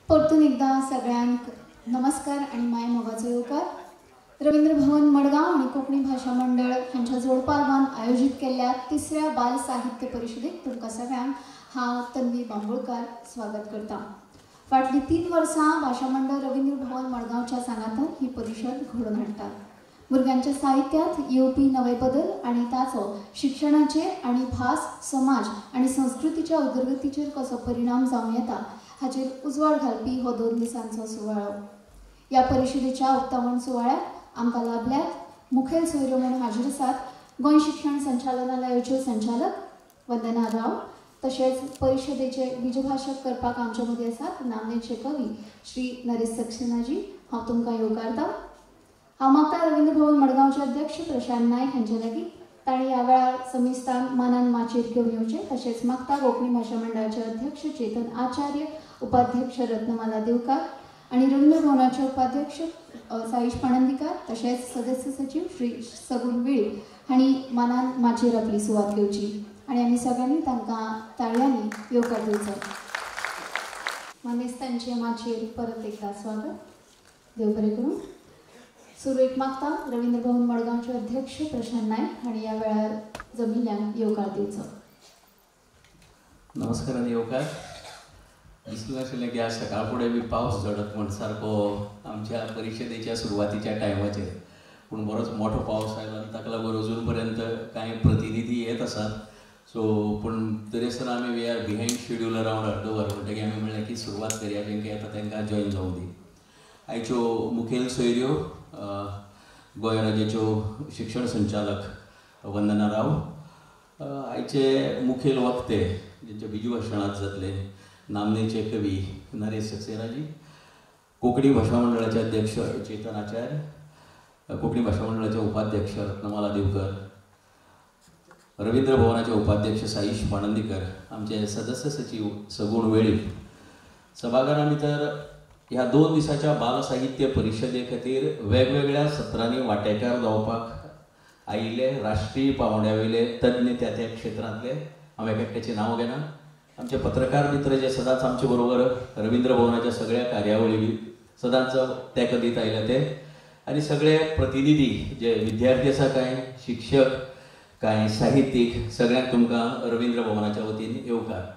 परतून एकदा सगळ्यांक नमस्कार आणि माय मोगाचो येवकार। रवींद्र भवन मडगांव आणि कोंकणी भाषा मंडळ हांच्या जोडपालवान आयोजित केल्ल्या तिसऱ्या बाल साहित्य परिशदेक तुमकां सगळ्यांक हांव तन्वी बांबोळकार स्वागत करता। फाटलीं 3 वर्सां भाषा मंडळ रवींद्र भवन मडगांवच्या सांगातान ही परिशद घडोवन हाडटा। भुरग्यांच्या साहित्यात येवपी नवे बदल आणि ताचो शिक्षणाचेर आणि भास, समाज आणि संस्कृतीच्या उदरगतीचेर कसो परिणाम जावं येता हाचेर उजवाड घालपी हो 2 दिसांचो सुवाळो। या परिशदेच्या उक्तावण सुवाळ्याक आमकां लाभल्यात मुखेल सोयऱ्यो म्हणून हाजीर आसात गोंय शिक्षण संचालनालयाच्यो संचालक वंदना राव, तशेंच परिशदेचे बीजभाषक करपाक आमचे मदीं आसात नामनेचे कवी श्री नरेश सक्सेनाजी। हांव तुमकां येवकारतां। हांव मागता रवींद्र भवन मडगांवचे अध्यक्ष प्रशांत नायक हांचे लागीं तांणी ह्या वेळार समिस्तान मानान माचयेर घेवन येवचें। तशेंच मागता कोंकणी भाषा मंडळाचे अध्यक्ष चेतन आचार्य, उपाध्यक्ष रत्नमाला देवकार आणि रवींद्र भवनाचे उपाध्यक्ष साईश पाणंदीकार, तशेंच सदस्य सचिव श्री सगुण वेळी हांणी मानान माचयेर आपली सुवात घेवची आणि आमी सगळ्यांनी तांकां ताळयांनी येवकार दिवचो। मानेस्तांचे माचयेर परत एकदा स्वागत, देव बरें करूं। सुरवेक मागता रवींद्र भवन मडगांवचे अध्यक्ष प्रशांत नायक हांणी ह्या वेळार जमिल्ल्यांक येवकार दिवचो। नमस्कार आनी येवकार। दिसलें नाशिल्लें की आज सकाळ फुडें बी पावस झडत म्हण सारको आमच्या परिशदेच्या सुरवातीच्या टायमाचेर, पूण बरोच मोठो पावस आयलो आनी ताका लागून अजून पर्यंत कांय प्रतिनिधी येत आसात। सो पूण तरी आसतना आमी we are behind schedule around अर्द वर म्हणटकीर आमी म्हणलें की सुरवात करया, जेंके येता तांकां जॉयन जावं दी। आयच्यो मुखेल सोयऱ्यो गोंय राज्याच्यो शिक्षण संचालक वंदना राव, आयचे मुखेल वक्ते जेंचे बीजभाशणांत जातले नामनेचे कवी नरेश सक्सेनाजी, कोंकणी भाषा मंडळाचे अध्यक्ष चेतन आचार्य, कोंकणी भाषा मंडळाचे उपाध्यक्ष रत्नमाला देवकर, रवींद्र भवनाचे उपाध्यक्ष साईश पाणंदीकर, आमचे सदस्य सचिव सगुण वेळी। सभाघरा भितर ह्या 2 दिसाच्या बाल साहित्य परिशदे खातीर वेगवेगळ्या सत्रांनी वांटेकार जावपाक आयिल्ले राष्ट्रीय पांवड्यावयले तज्ञ त्या क्षेत्रांतले, हांव एकट्याचें नांव घेना, आमचे पत्रकार मित्र जे सदांच आमचे बरोबर रवींद्र भवनाच्या सगळ्या कार्यावळी सदांच तेंको दीत आयले ते, आनी सगळे प्रतिनिधी जे विद्यार्थी आसा काय शिक्षक काय साहित्यीक, सगळ्यांक तुमकां रवींद्र भवनाच्या वतीन येवकार।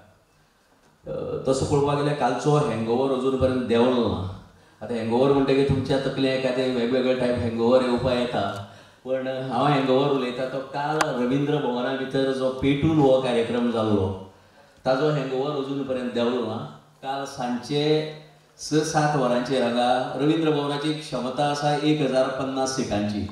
तसो पळोवपाक गेल्यार कालचो हँगओवर अजून पर्यंत देंवलो ना। आतां हँगओवर म्हणटकीर तुमच्या तकलें एखादें वेगवेगळे टायप हँगओवर येवपाक येता, पण हांव हँगओवर उलयतां तो काल रवींद्र भवना भितर जो पेटूल हो कार्यक्रम जाल्लो ताजो हँगओवर अजून पर्यंत देंवलो ना। काल सांजचे 6-7 वरांचेर हांगा रवींद्र भवनाची क्षमता आसा 1050 सिटांची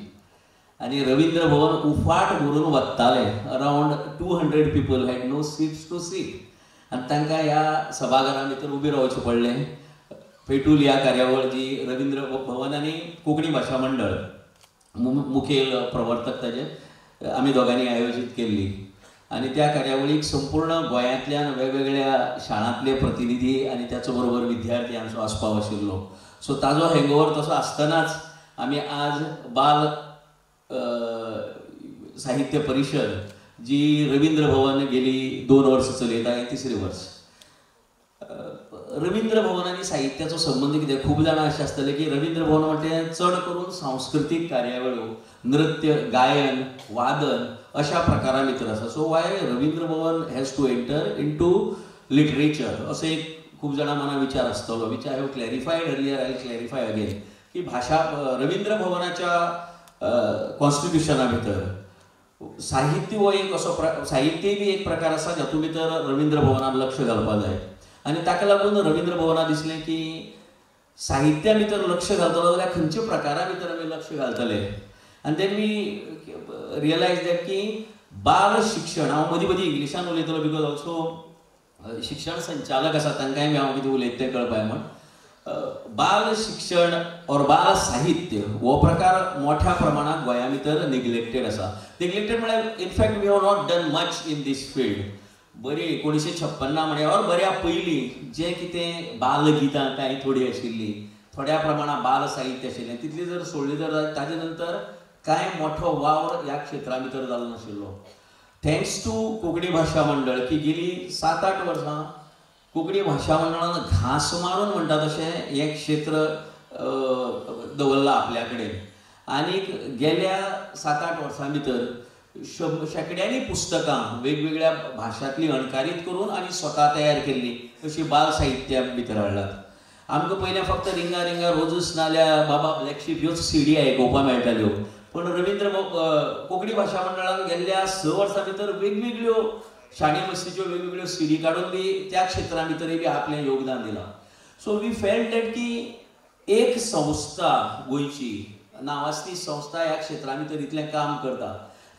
आनी रवींद्र भवन उफाट भरून वत्ताले। Around 200 people had no seats to seat आनी तांकां ह्या सभाघरा भितर उबें रावचें पडलें। पेटूल ह्या कार्यावळ जी रवींद्र भवन आनी कोंकणी भाशा मंडळ मुखेल प्रवर्तक ताजे आमी दोगांनी आयोजीत केल्ली आनी त्या कार्यावळीक संपूर्ण गोंयांतल्यान वेगवेगळ्या शाळांतले प्रतिनिधी आनी त्याच बरोबर विद्यार्थी हांचो आस्पाव आशिल्लो। सो ताजो हँगओवर तसो आसतनाच आमी आज बाल साहित्य परिशद जी रवींद्र भवन गेली 2 वर्सां चलयता, हें 3रे वर्स। रवींद्र भवन आनी साहित्याचो संबंद कितें, खूब जाणां अशें आसतले की रवींद्र भवन म्हणजे चड करून सांस्कृतीक कार्यावळ्यो, नृत्य, गायन, वादन अशा प्रकारा भितर आसा। सो why Ravindra Bhavan has to enter into literature असो एक खूब जाणां मनां विचार आसतलो, which I have clarified earlier, I clarify again की भाशा रवींद्र भवनाच्या कॉन्स्टिट्युशना भितर साहित्य हो एक असो साहित्य बी एक प्रकार आसा जातूं भितर रवींद्र भवनान लक्ष घालपाक जाय आनी ताका लागून रवींद्र भवनाक दिसलें की साहित्या भितर लक्ष घालतलो जाल्यार खंयच्या प्रकारा भितर आमी लक्ष घालतले। आनी देन वी रियलायज दॅट की बाल शिक्षण, हांव मदीं मदीं इंग्लिशान उलयतलो बिकॉज ऑल्सो शिक्षण संचालक आसा तांकांय बी हांव कितें उलयता तें कळपाक म्हण बाल शिक्षण और बाल साहित्य हो प्रकार मोठ्या प्रमाणात गोंया भितर निग्लेक्टेड आसा। निग्लेक्टेड म्हळ्यार in fact we have not done much in this field. बरी 1956 म्हळ्यार और बऱ्या पयलीं जें कितें बालगितां कांय थोडी आशिल्ली, थोड्या प्रमाणात बाल साहित्य आशिल्लें, तितली जर सोडली तर ताजे नंतर कांय मोठो वावर ह्या क्षेत्रा भितर जालो नाशिल्लो। थँक्स टू कोंकणी भाशा मंडळ की गेली 7-8 वर्सां कोंकणी भाशा मंडळान घास मारून म्हणटा तशें हें क्षेत्र दवरलां आपल्या कडेन. आनीक गेल्या 7-8 वर्सां भितर शेकड्यांनी पुस्तकां वेगवेगळ्या भाशांतलीं अणकारीत करून आनी स्वता तयार केल्लीं अशीं बाल साहित्या भितर हाडलात. आमकां पयलें फक्त रिंगा रिंगा रोजस नाल्यार बाबा ब्लॅक शीप ह्योच सीडी आयकुपाक मेळटाल्यो. पूण रवींद्र कोंकणी भाशा मंडळान गेल्ल्या 6 वर्सां भितर वेगवेगळ्यो शाणी मस्तीच्यो वेगवेगळ्यो सीडी काडून बी त्या क्षेत्रां भितरय बी आपलें योगदान दिलां. सो वी फेल्ट दॅट की एक संस्था गोंयची नांवाजती संस्था ह्या क्षेत्रां भितर इतलें काम करता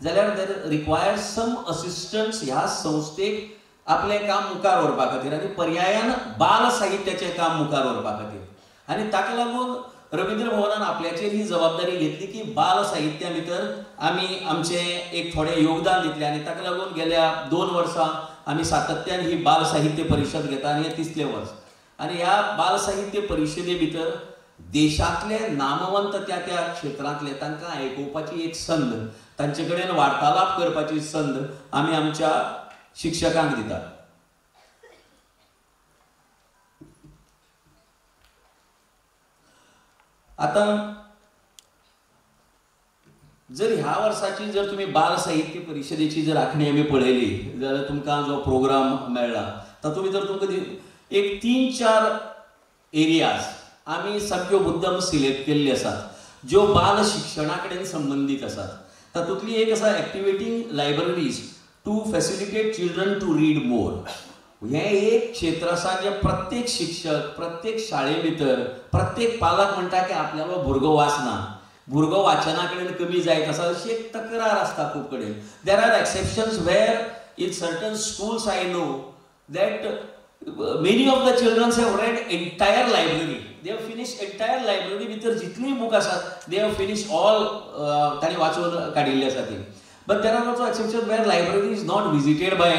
जाल्यार देर रिक्वायर्स सम असिस्टन्स ह्या संस्थेक आपलें काम मुखार व्हरपा खातीर आनी पर्यायान बाल साहित्याचें काम मुखार व्हरपा खातीर. आनी ताका लागून रवींद्र भवनान आपल्याचेर ही जबाबदारी घेतली की बाल साहित्या भितर आमी आमचें एक थोडें योगदान दितलें. आनी ताका लागून गेल्या 2 वर्सां आमी सातत्यान ही बाल साहित्य परिशद घेता आनी हें 3रे वर्स. आनी ह्या बाल साहित्य परिशदे भितर देशांतले नामवंत त्या त्या क्षेत्रांतले तांकां आयकुपाची एक संद, तांचे कडेन वार्तालाप करपाची संद आमी आमच्या शिक्षकांक दितात. आता जर ह्या वर्साची जर तुम्ही बाल साहित्य परिशदेची जर आंखणी आमी पळयली जाल्यार तुमकां जो प्रोग्राम मेळ्ळा तातूंत भितर तुमकां एक 3-4 एरियाज आमी सामक्यो मुद्दम सिलेक्ट केल्ली आसात ज्यो बाल शिक्षणा कडेन संबंदीत आसात. तातूंतली एक आसा activating libraries to facilitate children to read more. हें एक क्षेत्र आसा जे प्रत्येक शिक्षक प्रत्येक शाळे भितर प्रत्येक पालक म्हणटा की आपल्यालो भुरगो वाचना, भुरगो वाचना कडेन कमी जायत आसा अशी एक तक्रार आसता खूब कडेन. There are exceptions where in certain schools I know that many of the children have read entire library. They have finished entire library भितर जितली बूक आसात they have finished all तांणी वाचून काडिल्ली आसा ती. But there are also exceptions where library is not visited by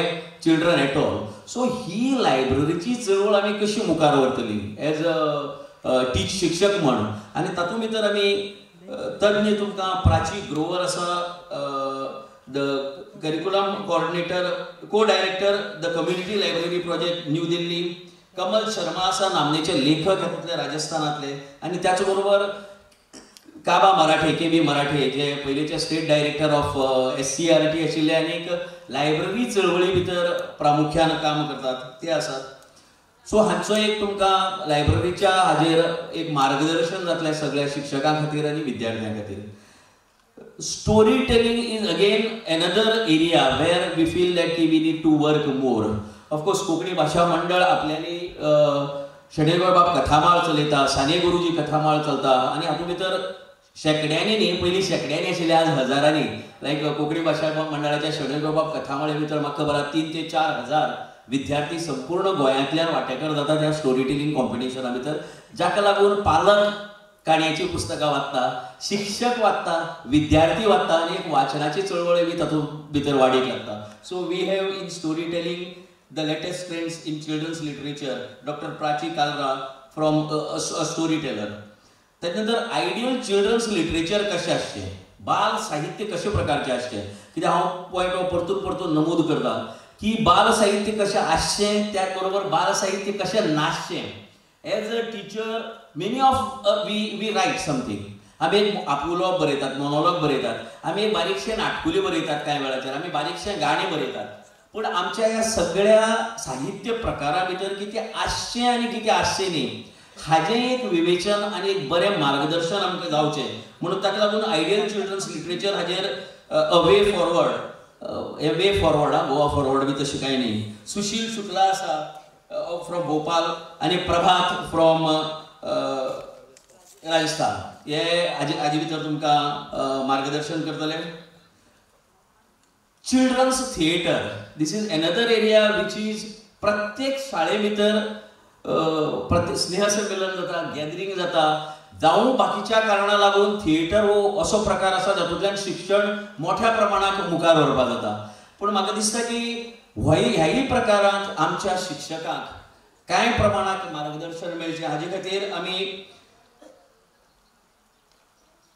children at all. So ही लायब्ररीची चळवळ आमी कशी मुखार व्हरतली एज अ शिक्षक म्हण. आनी तातूंत भितर आमी तज्ञ तुमकां प्राची ग्रोवर आसा, the curriculum coordinator, co-director, the community library project new Delhi, Kamal Sharma आसा नामनेचे लेखक हातूंतले राजस्थानातले, आनी त्याच बरोबर काबा मराठे के.बी. मराठे जे पयलींचे स्टेट डायरेक्टर ऑफ SCRT आशिल्ले आनी एक लायब्ररी चळवळी भितर प्रामुख्यान काम करतात ते आसात. सो हांचो एक तुमकां लायब्ररीच्या हाजेर एक मार्गदर्शन जातलें सगळ्या शिक्षकां खातीर आनी विद्यार्थ्यां खातीर. Storytelling is again another area where we feel that we need to work more. Of course, Konkani भाशा मंडळ आपल्यानी शेणेगोळ बाब कथामाळ चलयता, साने गुरुजी कथामाळ चलता आनी हातूंत भितर शेकड्यांनी न्ही, पयलीं शेकड्यांनी आशिल्ले आज हजारांनी. लायक कोंकणी भाशा मंडळाच्या शेणेगोळ बाब कथामाळे भितर म्हाका खबर आसा 3 ते 4 हजार विद्यार्थी संपूर्ण गोंयांतल्यान वांटेकार जातात ह्या स्टोरी टेलिंग कॉम्पिटिशना भितर, जाका लागून पालक काणयेची पुस्तकां वाचता, शिक्षक वाचता, विद्यार्थी वाचता आनी एक वाचनाची चळवळ बी तातूंत भितर वाडीक लागता. So we have in story telling the latest trends in children's literature, doctor Prachi Kalra from a story teller. ताचे नंतर आयडियल चिल्ड्रन्स लिटरेचर कशें आसचें, बाल साहित्य कशे प्रकारचें आसचें, कित्याक हांव पॉयंट परतून परतून नमूद करता की बाल साहित्य कशें आसचें त्या बरोबर बाल साहित्य कशें नासचें. As a teacher many of we write something. आमी एक आपुलो बरयतात, मोनोलॉग बरयतात, आमी एक बारीकशें नाटकुली बरयतात, कांय वेळाचेर आमी बारीकशें गाणें बरयतात. पूण आमच्या ह्या सगळ्या साहित्य प्रकारा भितर कितें आसचें आनी कितें आसचें न्ही हाजें एक विवेचन आनी एक बरें मार्गदर्शन आमकां जावचें. म्हणून ताका लागून आयडियल चिल्ड्रन्स लिटरेचर हाजेर a way forward, a way forward, Goa forward बी तशें कांय न्ही. सुशील शुक्ला आसा फ्रॉम भोपाल आनी प्रभात फ्रॉम राजस्थान, हे हाजे भितर तुमकां मार्गदर्शन करतले. Children's theatre, this is another area which is प्रत्येक शाळे भितर प्रत्येक स्नेहसंमेलन जाता, गॅदरिंग जाता. जावं बाकीच्या कारणां लागून थिएटर हो असो प्रकार आसा जातूंतल्यान शिक्षण मोठ्या प्रमाणात मुखार व्हरपा जाता. पूण म्हाका दिसता की ह्याही प्रकारांत आमच्या शिक्षकांक कांय प्रमाणात मार्गदर्शन मेळचें. हाजे खातीर आमी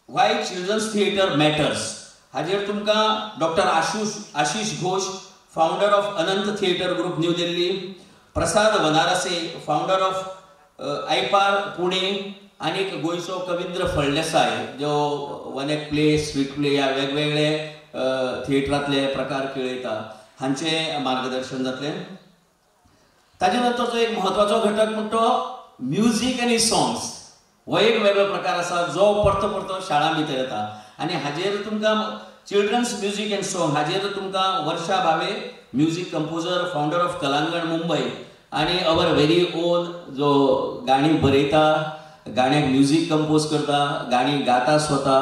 वाय चिल्ड्रन्स थिएटर मॅटर्स हाजेर तुमकां doctor Ashish Ghosh, founder of Anant theatre group new Delhi, Prasad Vanarase, founder of आयपार पुणे, आणि गोयचो कविंद्र फळदेसाय जो one act play, street play ह्या वेगवेगळे थिएटरांतले प्रकार खेळयता, हांचे मार्गदर्शन जातले. ताजे नंतरचो एक म्हत्वाचो घटक म्हणटा तो म्युझिक आनी सॉंग्स. हो एक वेगळो प्रकार आसा जो परतो परतो शाळां भितर येता, आनी हाजेर तुमकां चिल्ड्रन्स म्युझिक अँड सॉंग हाजेर तुमकां Varsha Bhave, music composer, founder of Kalangan Mumbai, आणि अवर व्हेरी ओन जो गाणी बरयता, गाण्याक म्युझिक कंपोज करता, गाणी गाता स्वता,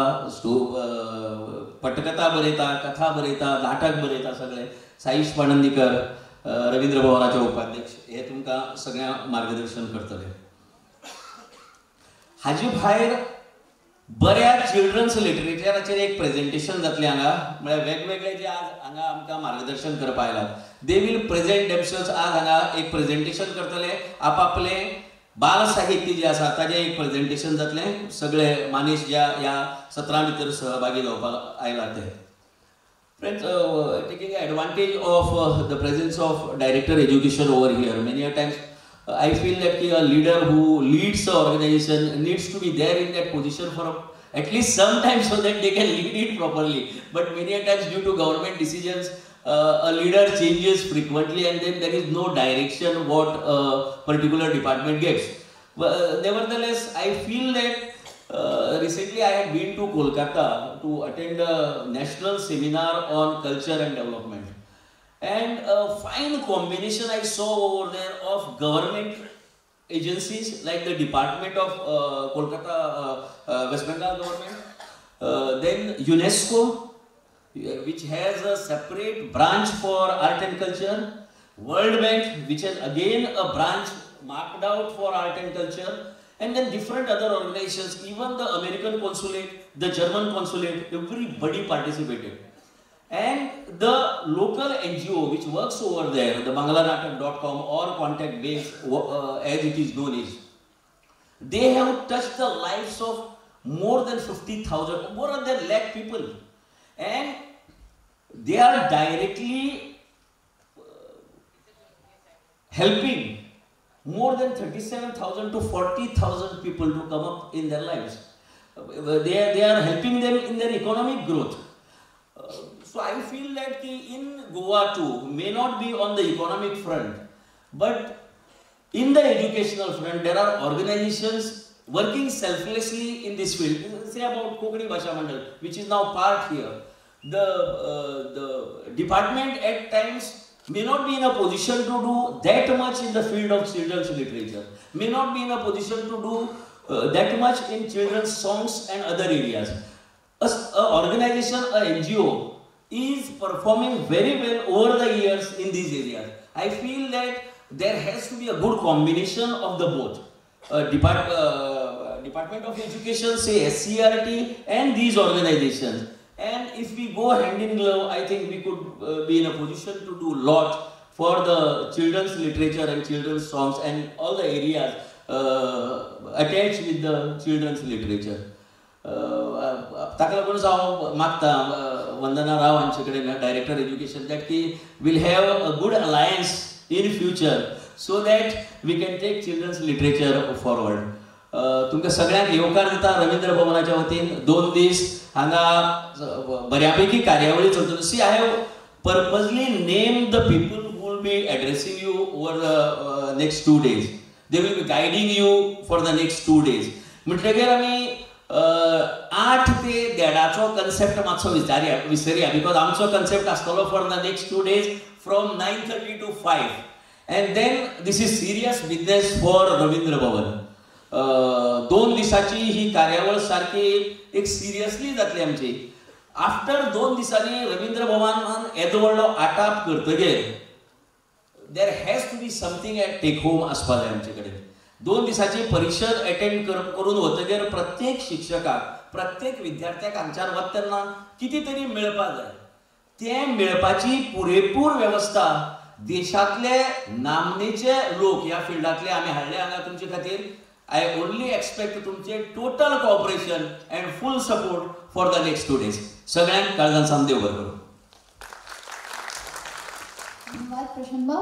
पटकथा बरयता, कथा बरयता, नाटक बरयता, सगळे साईश पाणंदीकर, रवींद्र भवनाचे उपाध्यक्ष, हे तुमकां सगळ्यांक मार्गदर्शन करतले. हाजे भायर बऱ्या चिल्ड्रन्स लिटरेचराचेर एक प्रेजेंटेशन जातलें हांगा, म्हळ्यार वेगवेगळे जे आज हांगा आमकां मार्गदर्शन करपा आयलात, दे वील प्रेजेंट देमसेल्व्स. आज हांगा एक प्रेजेंटेशन करतले, आपापले बाल साहित्य जे आसा ताजें एक प्रेजेंटेशन जातलें. सगळे मानीस ज्या ह्या सत्रा भितर सहभागी जावपाक आयलात ते. Friends, taking advantage of the presence of Director Education over here, many a times I feel that a leader who leads the organization needs to be there in that position for at least some time so that they can lead it properly. But many a times due to government decisions, a leader changes frequently and then there is no direction what a particular department gets. But nevertheless, I feel that recently I had been to Kolkata to attend a national seminar on culture and development, and a fine combination I saw over there of government agencies like the Department of Kolkata West Bengal government, then UNESCO, which has a separate branch for art and culture, World Bank, which has again a branch marked out for art and culture, and then different other organizations, even the American consulate, the German consulate, everybody participated. And the local NGO which works over there, the banglanatak.com or Contact Base, as it is known is, they have touched the lives of more than 50,000, more than lakh people. And they are directly helping more than 37,000 to 40,000 people to come up in their lives. They are helping them in their economic growth. So I feel that in Goa too, may not be on the economic front, but in the educational front, there are organizations working selflessly in this field. Say about Kokani Bhasha Mandal, which is now part here. The department at times may not be in a position to do that much in the field of children's literature, may not be in a position to do that much in children's songs and other areas. An organization, a NGO, is performing very well over the years in these areas. I feel that there has to be a good combination of the both. Department of Education, say SCRT, and these organizations. And if we go hand in glove, I think we could be in a position to do a lot for the children's literature and children's songs and all the areas attached with the children's literature. ताका लागून हांव मागता वंदना राव हांचे कडेन director education that की we'll have a good alliance in future so that we can take children's literature forward. तुमकां सगळ्यांक येवकार दिता रवींद्र भवनाच्या वतीन 2 दीस हांगा बऱ्यापैकी कार्यावळी चलतल्यो. See I have purposely name the people who will be addressing you over the next 2 days. They will be guiding you for the next 2 days. म्हणटकीर आमी 8 ते 1:30 कन्सेप्ट मातसो विसरया बिकॉज आमचो कन्सेप्ट आसतलो for the next 2 days from 9:30 to 5 and then this is serious business for Ravindra भवन. 2 दिसाची ही कार्यावळ सारखी एक सिरियसली जातली आमची. आफ्टर 2 दिसांनी रवींद्र भवनान येदो व्हडलो आटाप करतगीर there has to be something at take home आसपा जाय आमचे कडेन. 2 दिसाची परिशद अटेंड करून वतगीर प्रत्येक शिक्षकाक प्रत्येक विद्यार्थ्याक हांगच्यान वता तेन्ना कितें तरी मेळपाक जाय. तें मेळपाची पुरेपूर वेवस्था देशातले नामनेचे लोक ह्या फिल्डातले आमी हाडले हांगा तुमचे खातीर. I only expect तुमचे total cooperation and full support for the next 2 days. सगळ्यांक काळजान सामदेव बरोबर. धन्यवाद प्रशांत भाऊ.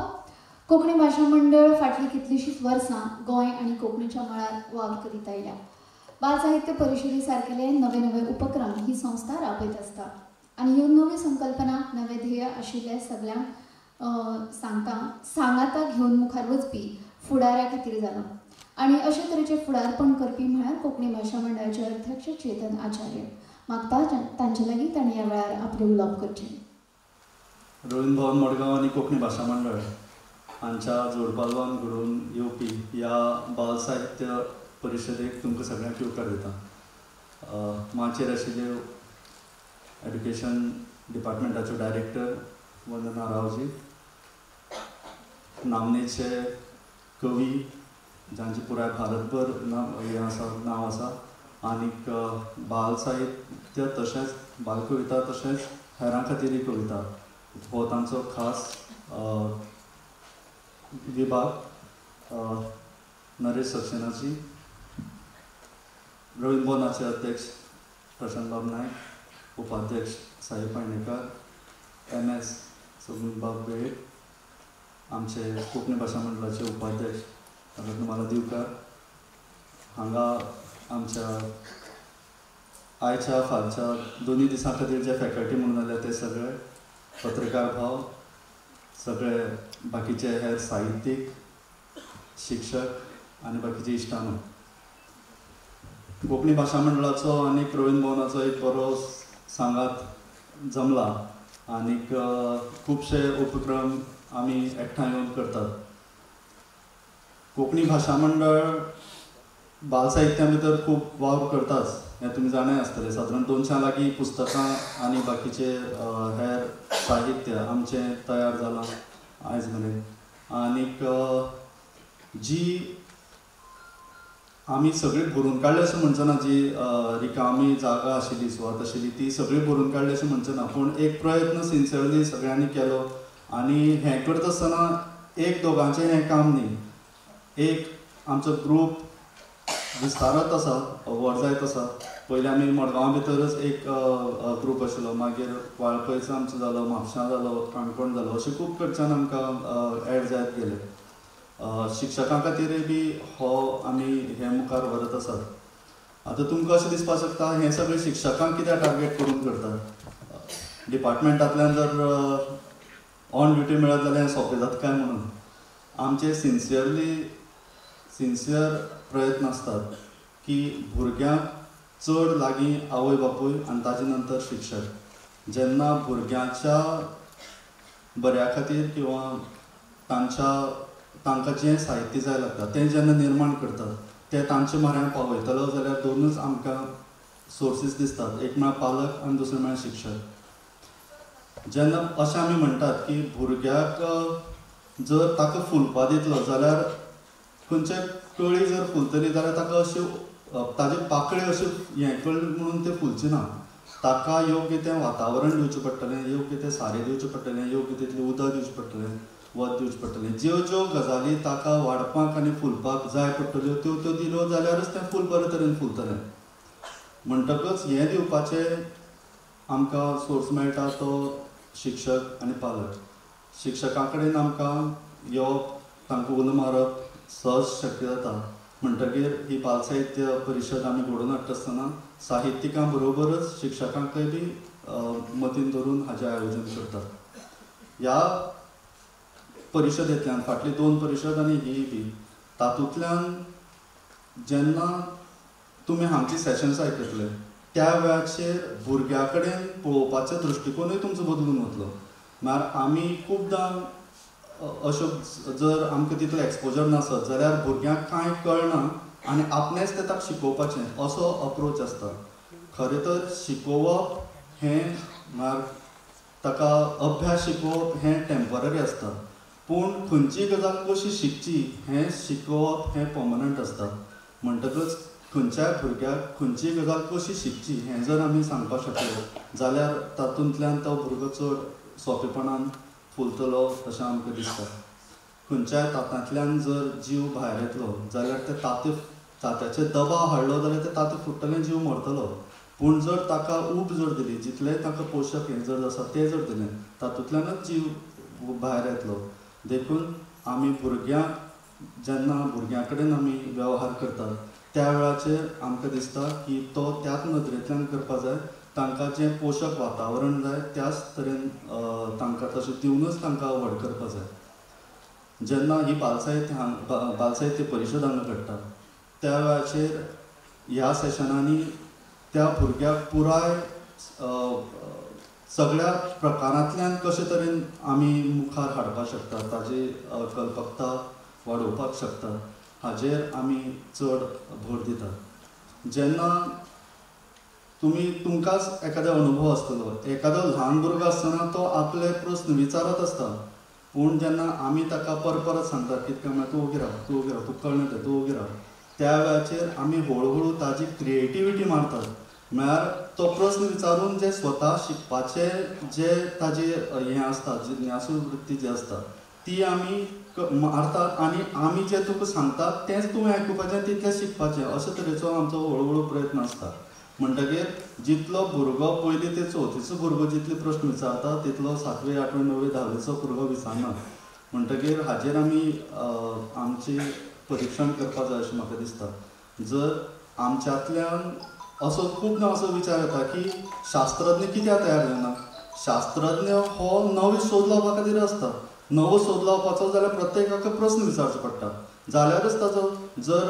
कोंकणी भाशा मंडळ फाटली कितलीशींच वर्सां गोंय आनी कोंकणीच्या मळार वावर करीत आयल्या. बाल साहित्य परिशदे सारकेले नवे नवे उपक्रम ही संस्था राबयत आसता आनी ह्यो नवी संकल्पना नवे ध्येय आशिल्ले सगळ्यांक सांगाता घेवन मुखार वचपी फुडाऱ्या खातीर जालो. आनी अशे तरेचे फुडारपण करपी म्हळ्यार कोंकणी भाशा मंडळाचे अध्यक्ष चेतन आचार्य. मागता तांचे लागीं तांणी ह्या वेळार आपले उलोवप करचें. रवींद्र भवन मडगांव आनी कोंकणी भाशा मंडळ हांच्या जोडपालवान घडोवन येवपी ह्या बाल साहित्य परिशदेक तुमकां सगळ्यांक येवकार दिता. माचेर आशिल्ले एड्युकेशन डिपार्टमेंटाच्यो डायरेक्टर वंदना रावजी, नामनेचे कवी जांचे पुराय भारतभर नांव आसा, आनीक बाल साहित्य तशेंच बाल कविता तशेंच हेरां खातीरय कविता हो तांचो खास विभाग. नरेश सक्सेनाची, रवींद्र भवनाचे अध्यक्ष प्रशांत बाब नायक, उपाध्यक्ष साई पाणेकर, MS सगुणबाब बेळे, आमचे कोंकणी भाशा मंडळाचे उपाध्यक्ष रत्नमाला दिवकार, हांगा आमच्या आयच्या फालच्या दोनी दिसां खातीर जे फॅकल्टी म्हणून आले ते सगळे पत्रकार भाव, सगळे बाकीचे हेर साहित्यीक, शिक्षक आनी बाकीचे इश्टानू. कोंकणी भाशा मंडळाचो आनीक रवींद्र भवनाचो एक बरो सांगात जमला आनीक खुबशे उपक्रम आमी एकठांय येवन करतात. कोंकणी भाशा मंडळ बाल साहित्या भितर खूब वावर करताच हें तुमी जाणाय आसतलें. सादारण 200 लागीं पुस्तकां आनी बाकीचे हेर साहित्य आमचें तयार जालां आयज मेरेन. आनीक जी आमी सगळी भरून काडली अशें म्हणचना, जी रिकामी जागा आशिल्ली सुवात आशिल्ली ती सगळी भरून काडली अशें म्हणचना, पूण एक प्रयत्न सिन्सियरली सगळ्यांनी केलो. आनी हें करता आसतना एक दोगांचें हें काम न्ही, एक आमचो ग्रूप विस्तारत आसा, व्हड जायत आसा. पयलीं आमी मडगांवा भितरच एक ग्रूप आशिल्लो, मागीर वाळपयचो आमचो जालो, म्हापशां जालो, काणकोण जालो, अशें खूब कडच्यान आमकां एड जायत गेले. शिक्षकां खातीरय बी हो आमी हे मुखार व्हरत आसात. आतां तुमकां अशें दिसपाक शकता हे सगळे शिक्षकांक कित्याक टार्गेट करून करतात. डिपार्टमेंटांतल्यान जर ऑन ड्युटी मेळत जाल्यार हें सोंपें जाता काय म्हणून. आमचे सिन्सियर प्रयत्न आसतात की भुरग्यांक चड लागीं आवय बापूय आनी ताजे नंतर शिक्षक. जेन्ना भुरग्यांच्या बऱ्या खातीर किंवा तांकां जें साहित्य जाय लागता तें जेन्ना निर्माण करतात तें तांच्या म्हऱ्यांत पावयतलो जाल्यार दोनूच आमकां सोर्सीस दिसतात, एक म्हळ्यार पालक आनी दुसरें म्हळ्यार शिक्षक. जेन्ना अशें आमी म्हणटात की भुरग्याक जर ताका फुलपा दितलो जाल्यार खंयच्याय कळी जर फुलतली जाल्यार ताका अश्यो ताजे पाकळे अश्यो हें कळ्ळी म्हणून ते फुलचे ना. ताका योग्य तें वातावरण दिवचें पडटलें, योग्य तें सारें दिवचें पडटलें, योग्य तितलें उदक दिवचें पडटलें, वत दिवचें पडटलें. ज्यो ज्यो गजाली ताका वाडपाक आनी फुलपाक जाय पडटल्यो त्यो त्यो दिल्यो जाल्यारच तें फूल बरे तरेन फुलतलें. म्हणटकच हें दिवपाचें आमकां सोर्स मेळटा तो शिक्षक आनी पालक. शिक्षकां कडेन आमकां येवप, तांकां उलो मारप सहज शक्य जाता. म्हणटकीर ही बाल साहित्य परिशद आमी घडोवन हाडटा आसतना साहित्यिकां बरोबरच शिक्षकांकय बी मतीन धरून हाचें आयोजन करतात. ह्या परिशदेंतल्यान फाटली 2 परिशद आनी ही बी तातूंतल्यान जेन्ना तुमी हांगची सेशन्स आयकतले त्या वेळाचेर भुरग्यां कडेन पळोवपाचो दृश्टिकोनूय तुमचो बदलून वतलो. म्हळ्यार आमी खुबदां अश्यो जर आमकां तितलो एक्सपोजर नासत जाल्यार भुरग्यांक कांय कळना आनी आपणेंच तें ताका शिकोवपाचें असो अप्रोच आसता. खरें तर शिकोवप हें म्हळ्यार ताका अभ्यास शिकोवप हें टेम्पररी आसता, पूण खंयची गजाल कशी शिकची हें शिकोवप हें पर्मनंट आसता. म्हणटकच खंयच्याय भुरग्याक खंयची गजाल कशी शिकची हें जर आमी सांगपाक शकले जाल्यार तातूंतल्यान तो भुरगो चड सोंपेपणान फुलतलो अशें आमकां दिसता. खंयच्याय तांतयांतल्यान जर जीव भायर येतलो जाल्यार ते तात्याचे दबाव हाडलो जाल्यार ते तांतें फुट्टलें, जीव मरतलो. पूण जर ताका ऊब जर दिली, जितलेंय ताका पोशक हें जर आसा तें जर दिलें तातूंतल्यानच जीव भायर येतलो. देखून आमी भुरग्यांक जेन्ना भुरग्यां कडेन आमी वेवहार करतात त्या वेळाचेर आमकां दिसता की तो त्याच नदरेंतल्यान करपाक जाय. तांकां जें पोशक वातावरण जाय त्याच तरेन तांकां तशें दिवनूच तांकां व्हड करपाक जाय. जेन्ना ही बालसाहित्य परिशद हांगा घडटा त्या वेळाचेर ह्या सेशनांनी त्या भुरग्याक पुराय सगळ्या प्रकारांतल्यान कशे तरेन आमी मुखार हाडपाक शकता, ताजी कल्पकता वाडोवपाक शकता हाजेर आमी चड भर दितात. जेन्ना तुमकांच एखादो अनुभव आसतलो, एखादो ल्हान भुरगो आसतना तो आपले प्रस्न विचारत आसता, पूण जेन्ना आमी ताका परत सांगतात कितकें म्हळ्यार तूं ओगी राव, तूं ओगी राव, तूं कळना तें, तूं ओगी राव, त्या वेळाचेर आमी हळू ताजी क्रिएटिविटी मारतात. म्हळ्यार तो प्रस्न विचारून जे स्वता शिकपाचें जे ताजें हें आसता, जिज्ञासू वृत्ती जी आसता ती आमी मारतात आनी आमी जें तुका सांगतात तेंच तुवें आयकुपाचें, तितलें शिकपाचें, अशे तरेचो आमचो हळू प्रयत्न आसता. म्हणटकीर जितलो भुरगो पयली ते चवथीचो भुरगो जितले प्रस्न विचारता तितलो 7वी, 8वी, 9वी, 10वीचो भुरगो विचारना. म्हणटकीर हाजेर आमी आमची परीक्षण करपाक जाय अशें म्हाका दिसता. जर आमच्यांतल्यान असो खूब असो विचार येता की शास्त्रज्ञ कित्याक तयार जायना. शास्त्रज्ञ हो नवी शोध लावपा खातीर आसता. नवो शोध लावपाचो जाल्यार प्रत्येकाक प्रस्न विचारचो पडटा, जाल्यारच ताचो. जर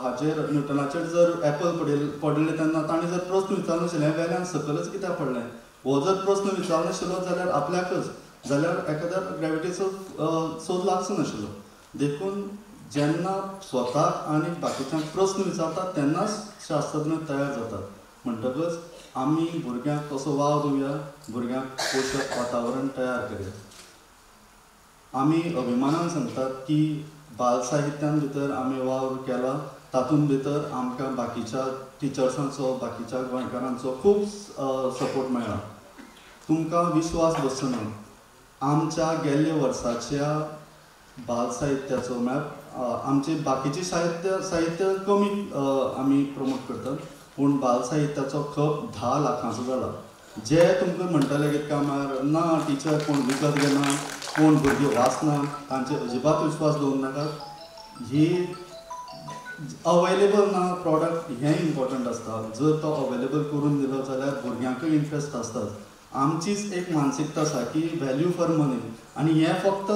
हाचेर न्यूटनाचेर जर एपल पडिल्ले तेन्ना ताणें जर प्रस्न विचारनाशिल्ले वेल्यान सकलच कित्याक पडलें, हो जर प्रस्न विचारनाशिल्लो जाल्यार आपल्याकच, जाल्यार एखाद्याक ग्रॅविटीचो शोध लागचो नाशिल्लो. देखून जेन्ना स्वताक आनी बाकीच्यांक प्रस्न विचारतात तेन्नाच शास्त्रज्ञ तयार जातात. म्हणटकच आमी भुरग्यांक तसो वाव दिवया, भुरग्यांक पोशक वातावरण तयार करया. आमी अभिमानान सांगतात की बाल साहित्यान भितर आमी वावर केला, तातूंत भितर आमकां बाकीच्या टिचर्सांचो, बाकीच्या गोंयकारांचो खूब सपोर्ट मेळ्ळा. तुमकां विश्वास बसना, आमच्या गेल्ल्या वर्साच्या बाल साहित्याचो म्हळ्यार आमची बाकीची साहित्य कमी आमी प्रमोट करतात, पूण बाल साहित्याचो खप 10 लाखांचो जाला. जे तुमकां म्हणटले कितका म्हळ्यार ना टिचर कोण विकत घेना, कोण भुरगीं वाचना, तांचे अजिबात विश्वास दवरूंक नाकात. ही अवेलेबल ना प्रॉडक्ट हें इम्पॉर्टंट आसता. जर तो अवेलेबल करून दिलो जाल्यार भुरग्यांकूय इंट्रस्ट आसताच. आमचीच एक मानसिकता आसा की व्हॅल्यू फॉर मनी, आनी हें फक्त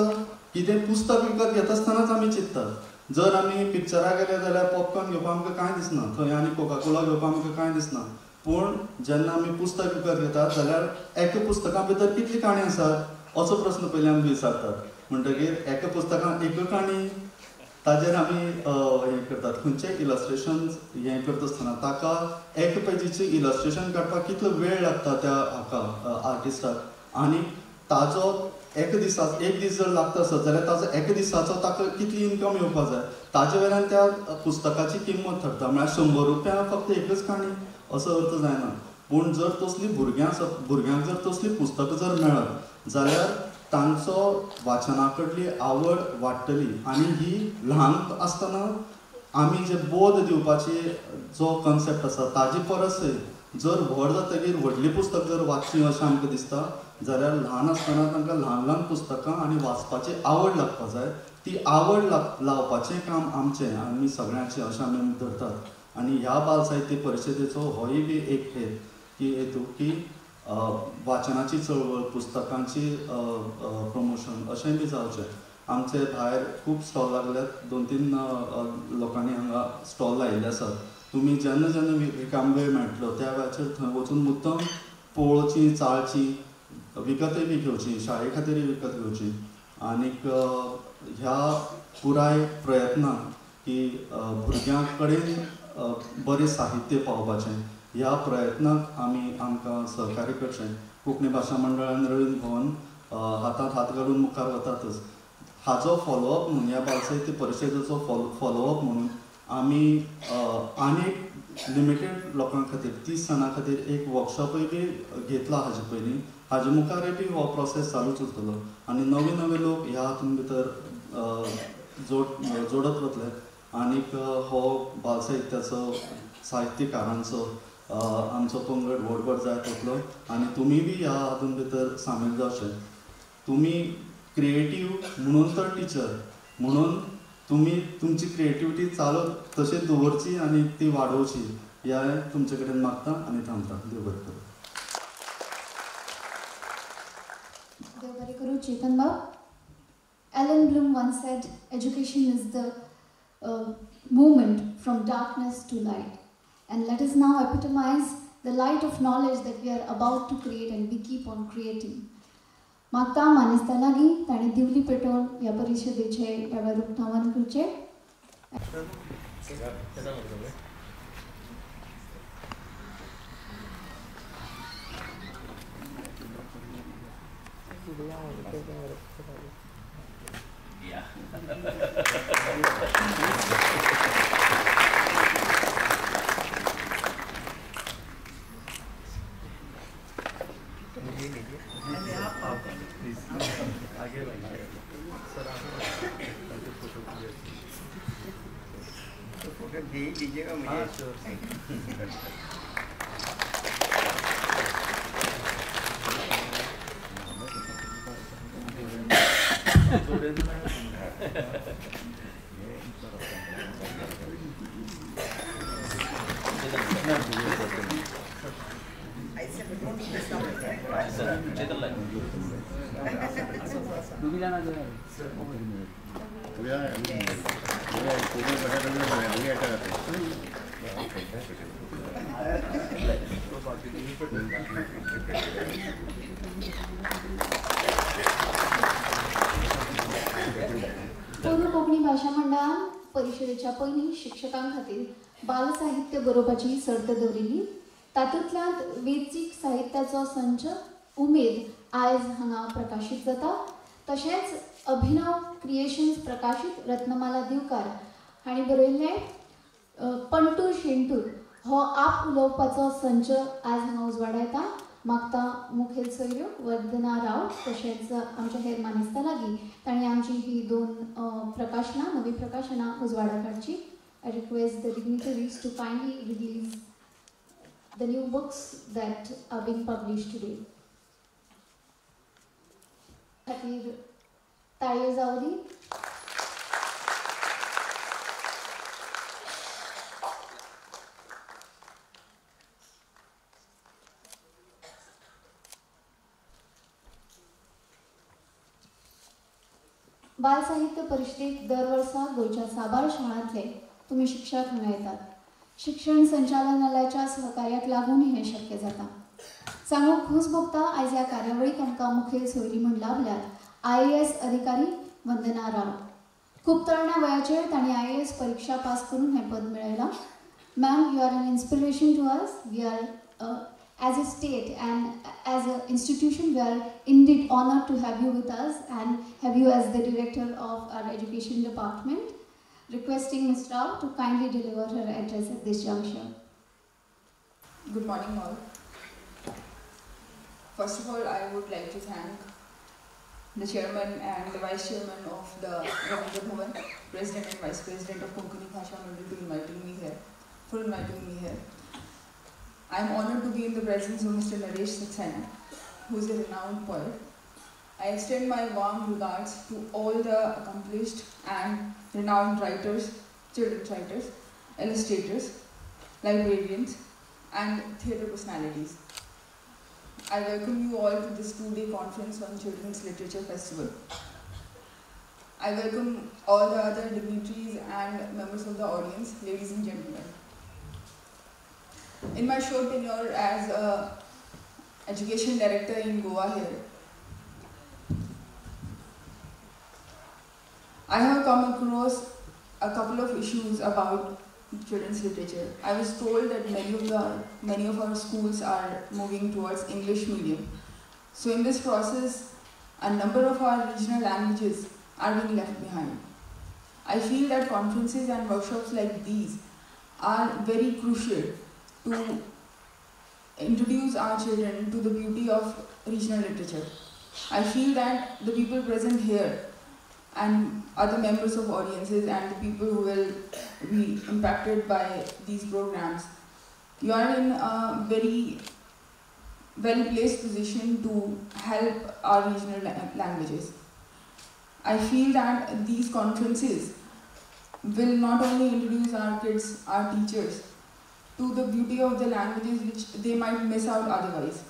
कितें पुस्तक विकत घेता आसतनाच आमी चिंततात. जर आमी पिक्चराक गेले जाल्यार पॉपकॉर्न घेवपाक आमकां कांय दिसना, थंय आनी कोका-कोला घेवपाक आमकां कांय दिसना. पूण जेन्ना आमी पुस्तक विकत घेतात जाल्यार एका पुस्तका भितर कितली काणी आसा असो प्रस्न पयलीं आमी विचारतात. म्हणटकीर एका पुस्तकान एक काणी, ताजेर आमी हें करतात. खंयचें इलस्ट्रेशन हें करता आसतना ताका एक पेजीचें इलस्ट्रेशन काडपाक कितलो वेळ लागता त्या हाका आर्टिस्टाक, आनी ताजो एक दीस जर लागता आसत जाल्यार ताजो एक दिसाचो ताका कितली इन्कम येवपाक जाय, ताजे वयल्यान त्या पुस्तकाची किंमत ठरता. म्हळ्यार 100 रुपया फक्त एकच काणी असो अर्थ जायना. पूण जर तसली भुरग्यांक जर तसली पुस्तकां जर मेळत जाल्यार तांचो वाचना कडली आवड वाडटली. आनी ही ल्हान आसतना आमी जे बोध दिवपाची जो कन्सेप्ट आसा ताजी परसय जर व्हड जातकीर व्हडली पुस्तक जर वाचची अशें आमकां दिसता जाल्यार ल्हान आसतना तांकां ल्हान पुस्तकां आनी वाचपाची आवड लागपाक जाय. ती आवड लावपाचें काम आमचें आमी सगळ्यांचें अशें आमी धरतात. आनी ह्या बाल साहित्य परिशदेचो होय बी एक हेतू की वाचनाची चळवळ, पुस्तकांची प्रमोशन अशें बी जावचें. आमचे भायर खूब स्टॉल लागल्यात, 2-3 लोकांनी हांगा स्टॉल लायिल्ले आसात. तुमी जेन्ना रिकाम वेळ मेळटलो त्या वेळाचेर थंय वचून मुद्दम पळोवची, चाळची, विकतय बी घेवची, शाळे खातीर विकत घेवची. आनीक ह्या पुराय प्रयत्नाक की भुरग्यां कडेन बरें साहित्य पावपाचें, ह्या प्रयत्नाक आमकां सहकार्य करचें. कोंकणी भाशा मंडळ आनी रवींद्र भवन हातांत हात घालून मुखार वतातच. हाचो फॉलोअप म्हणून ह्या बाल साहित्य परिशदेचो फॉलोअप म्हणून आमी आनीक लिमिटेड लोकां खातीर 30 जाणां खातीर एक वर्कशॉपय बी घेतला हाजे पयलीं. हाजे मुखारय बी हो प्रोसेस चालूच उरतलो आनी नवे लोक ह्या हातूंत भितर जोडत वतले. आनीक हो बाल साहित्याचो साहित्यकारांचो आमचो पंगड व्हड जायत वतलो. आनी तुमी बी ह्या हातूंत भितर सामील जावचे. तुमी क्रिएटिव्ह म्हणून तर टिचर म्हणून तुम्ही तुमची क्रिएटिविटी चालत तशेंच दवरची आनी ती वाडोवची ह्या तुमचे कडेन मागता आनी थांबता. देव बरें करूं. देव बरें करूं चेतन बाब. Alan Bloom once said, education is the movement from darkness to light. And let us now epitomize the light of knowledge that we are about to create and we keep on creating. मागता मानेस्ता लागीं ताणें दिवली पेटोवन ह्या परिशदेचे ह्या वेळार उक्तावण करचें. दीजिएगा मुझे. पूर्व कोंकणी भाशा मंडळान परिशदेच्या पयलीं शिक्षकां खातीर बाल साहित्य बरोवपाची सर्त दवरिल्ली. तातूंतल्यान वेंचीक साहित्याचो संच उमेद आयज हांगा प्रकाशीत जाता. तशेंच अभिनव क्रिएशन्स प्रकाशीत रत्नमाला दिवकार हांणी बरयल्लें पंटूर शेंटूर हो आप उलोवपाचो संच आज हांगा उजवाडा येता. मागता मुखेल सोयऱ्यो वर्धना राव तशेंच आमच्या हेर मानेस्ता लागीं तांणी आमची ही दोन प्रकाशनां नवी प्रकाशनां उजवाडा काडची. I request the dignitaries to kindly release the new books that are being published today. खातीर ताळयो जावली. बाल साहित्य परिशदेक दर वर्सा गोंयच्या साबार शाळांतले तुमी शिक्षक हांगा येतात. शिक्षण संचालनालयाच्या सहकार्याक लागून हें शक्य जाता. सांगूंक खूस भोगता आयज ह्या कार्यावळीक आमकां मुखेल सोयरी म्हण लाभल्यात IAS अधिकारी वंदना राव. खूब तरण्या वयाचेर तांणी IAS परीक्षा पास करून हें पद मेळयलां. Ma'am, you are an inspiration to us. We are as a state and as an institution, we are indeed honored to have you with us and have you as the director of our education department. Requesting Ms. Rao to kindly deliver her address at this juncture. Good morning all. First of all, I would like to thank the chairman and the vice chairman of the Ravindra Bhavan, president and vice president of Konkani Bhasha Mandal for inviting me here. I am honored to be in the presence of Mr. Naresh Saxena, who is a renowned poet. I extend my warm regards to all the accomplished and renowned writers, children's writers, illustrators, librarians, and theatre personalities. I welcome you all to this two-day conference on Children's Literature Festival. I welcome all the other dignitaries and members of the audience, ladies and gentlemen. In my short tenure as education director in Goa here, I have come across a couple of issues about children's literature. I was told that many of our schools are moving towards English medium. So in this process, a number of our regional languages are being left behind. I feel that conferences and workshops like these are very crucial to introduce our children to the beauty of regional literature. I feel that the people present here and other members of audiences and the people who will be impacted by these programs, you are in a very well-placed position to help our regional languages. I feel that these conferences will not only introduce our kids, our teachers, to the beauty of the languages which they might miss out otherwise.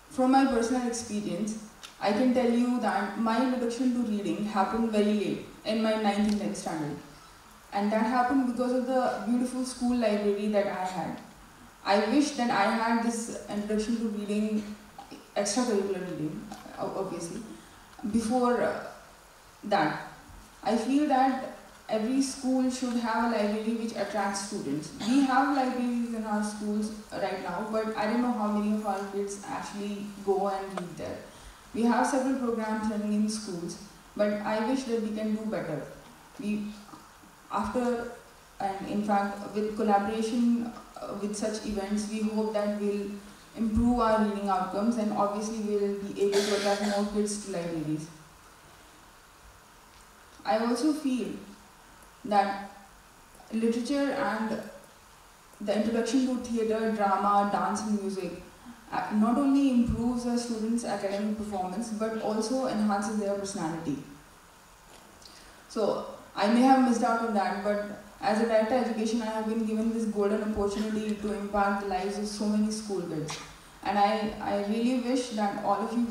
From my personal experience, I can tell you that my introduction to reading happened very late, in my 9th and 10th standard. And that happened because of the beautiful school library that I had. I wish that I had this introduction to reading, extracurricular reading, obviously, before that. I feel that every school should have a library which attracts students. We have libraries in our schools right now, but I don't know how many of our kids actually go and read there. We have several programs running in schools, but I wish that we can do better. And in fact, with collaboration with such events, we hope that we'll improve our reading outcomes, and obviously we'll be able to attract more kids to libraries. I also feel that literature and the introduction to theatre, drama, dance and music not only improves a student's academic performance but also enhances their personality. So I may have missed out on that, but as a director of education, I have been given this golden opportunity to impact the lives of so many school kids. And I really wish that all of you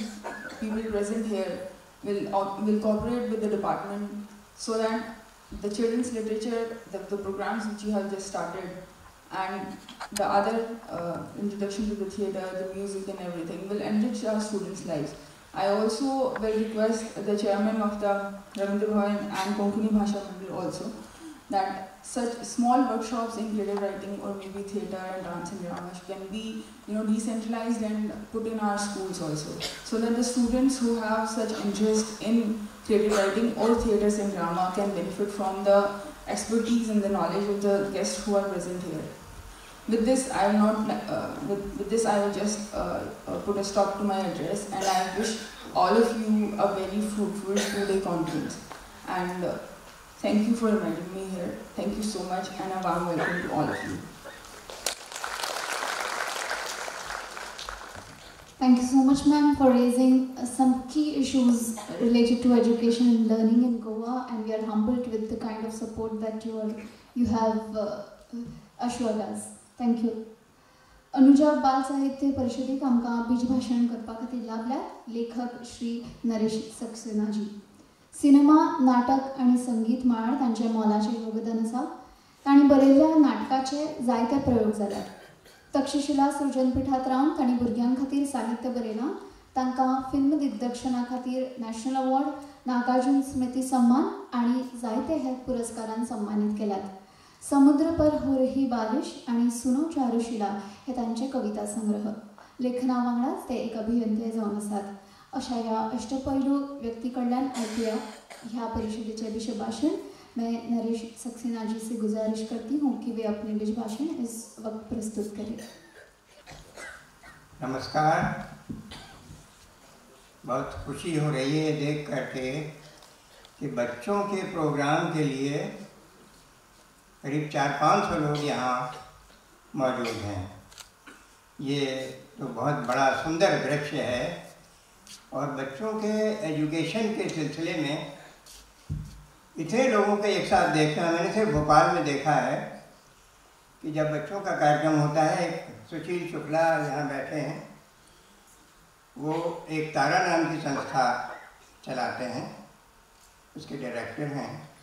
people present here will cooperate with the department so that the children's literature, the programs which you have just started, and the other introduction to the theatre, the music and everything will enrich our students' lives. I also will request the chairman of the Ravindra Bhavan and Konkani Bhasha Mandal also that such small workshops in creative writing or maybe theatre and dance and drama can be decentralized and put in our schools also, so that the students who have such interest in creative writing or theatres and drama can benefit from the expertise and the knowledge of the guests who are present here. With this, I will not. With this, I will just put a stop to my address, and I wish all of you a very fruitful 2-day conference. And thank you for inviting me here. Thank you so much, and a warm welcome to all of you. Thank you so much, ma'am, for raising some key issues related to education and learning in Goa, and we are humbled with the kind of support that you have assured us. Thank you. Anuja बाल साहित्य परिषदेक आमकां बीज भाषण करपा खातीर लाभल्यात लेखक Shri Naresh सक्सेनाजी. Cinema, नाटक आनी संगीत मळार तांचें मोलाचें योगदान आसा. तांणी बरयल्ल्या नाटकाचे जायते प्रयोग जाल्यात. तक्षशिला सृजनपिठांत रावन तांणी भुरग्यां खातीर साहित्य बरयलां. तांकां फिल्म दिग्दर्शना खातीर नॅशनल अवॉर्ड, नागार्जुन स्मृती सन्मान आनी जायते हेर पुरस्कारान सन्मानीत केल्यात. समुद्र पर हो रही बारिश आणि सुनो चारुशिला हे तांचे कविता संग्रह. लेखना वांगडाच ते एक अभियंते जावन आसात. अशा ह्या अष्टपैलू व्यक्ती कडल्यान आयकुया ह्या परिषदेचे बीज भाषण. मैं नरेश सक्सेना जी से गुजारिश करती हूँ कि वे अपने बीज भाषण इस वक्त प्रस्तुत करें. नमस्कार. बहुत खुशी हो रही है देख करके कि बच्चों के प्रोग्राम के लिए करीब 400-500 लोग यहाँ मौजूद हैं. ये तो बहुत बड़ा सुंदर दृश्य है. और बच्चों के एजुकेशन के सिलसिले में इतने लोगों को एक साथ देखना मैंने सिर्फ भोपाल में देखा है कि जब बच्चों का कार्यक्रम होता है. एक सुशील शुक्ला यहाँ बैठे हैं, वो एक तारा नाम की संस्था चलाते हैं, उसके डायरेक्टर हैं.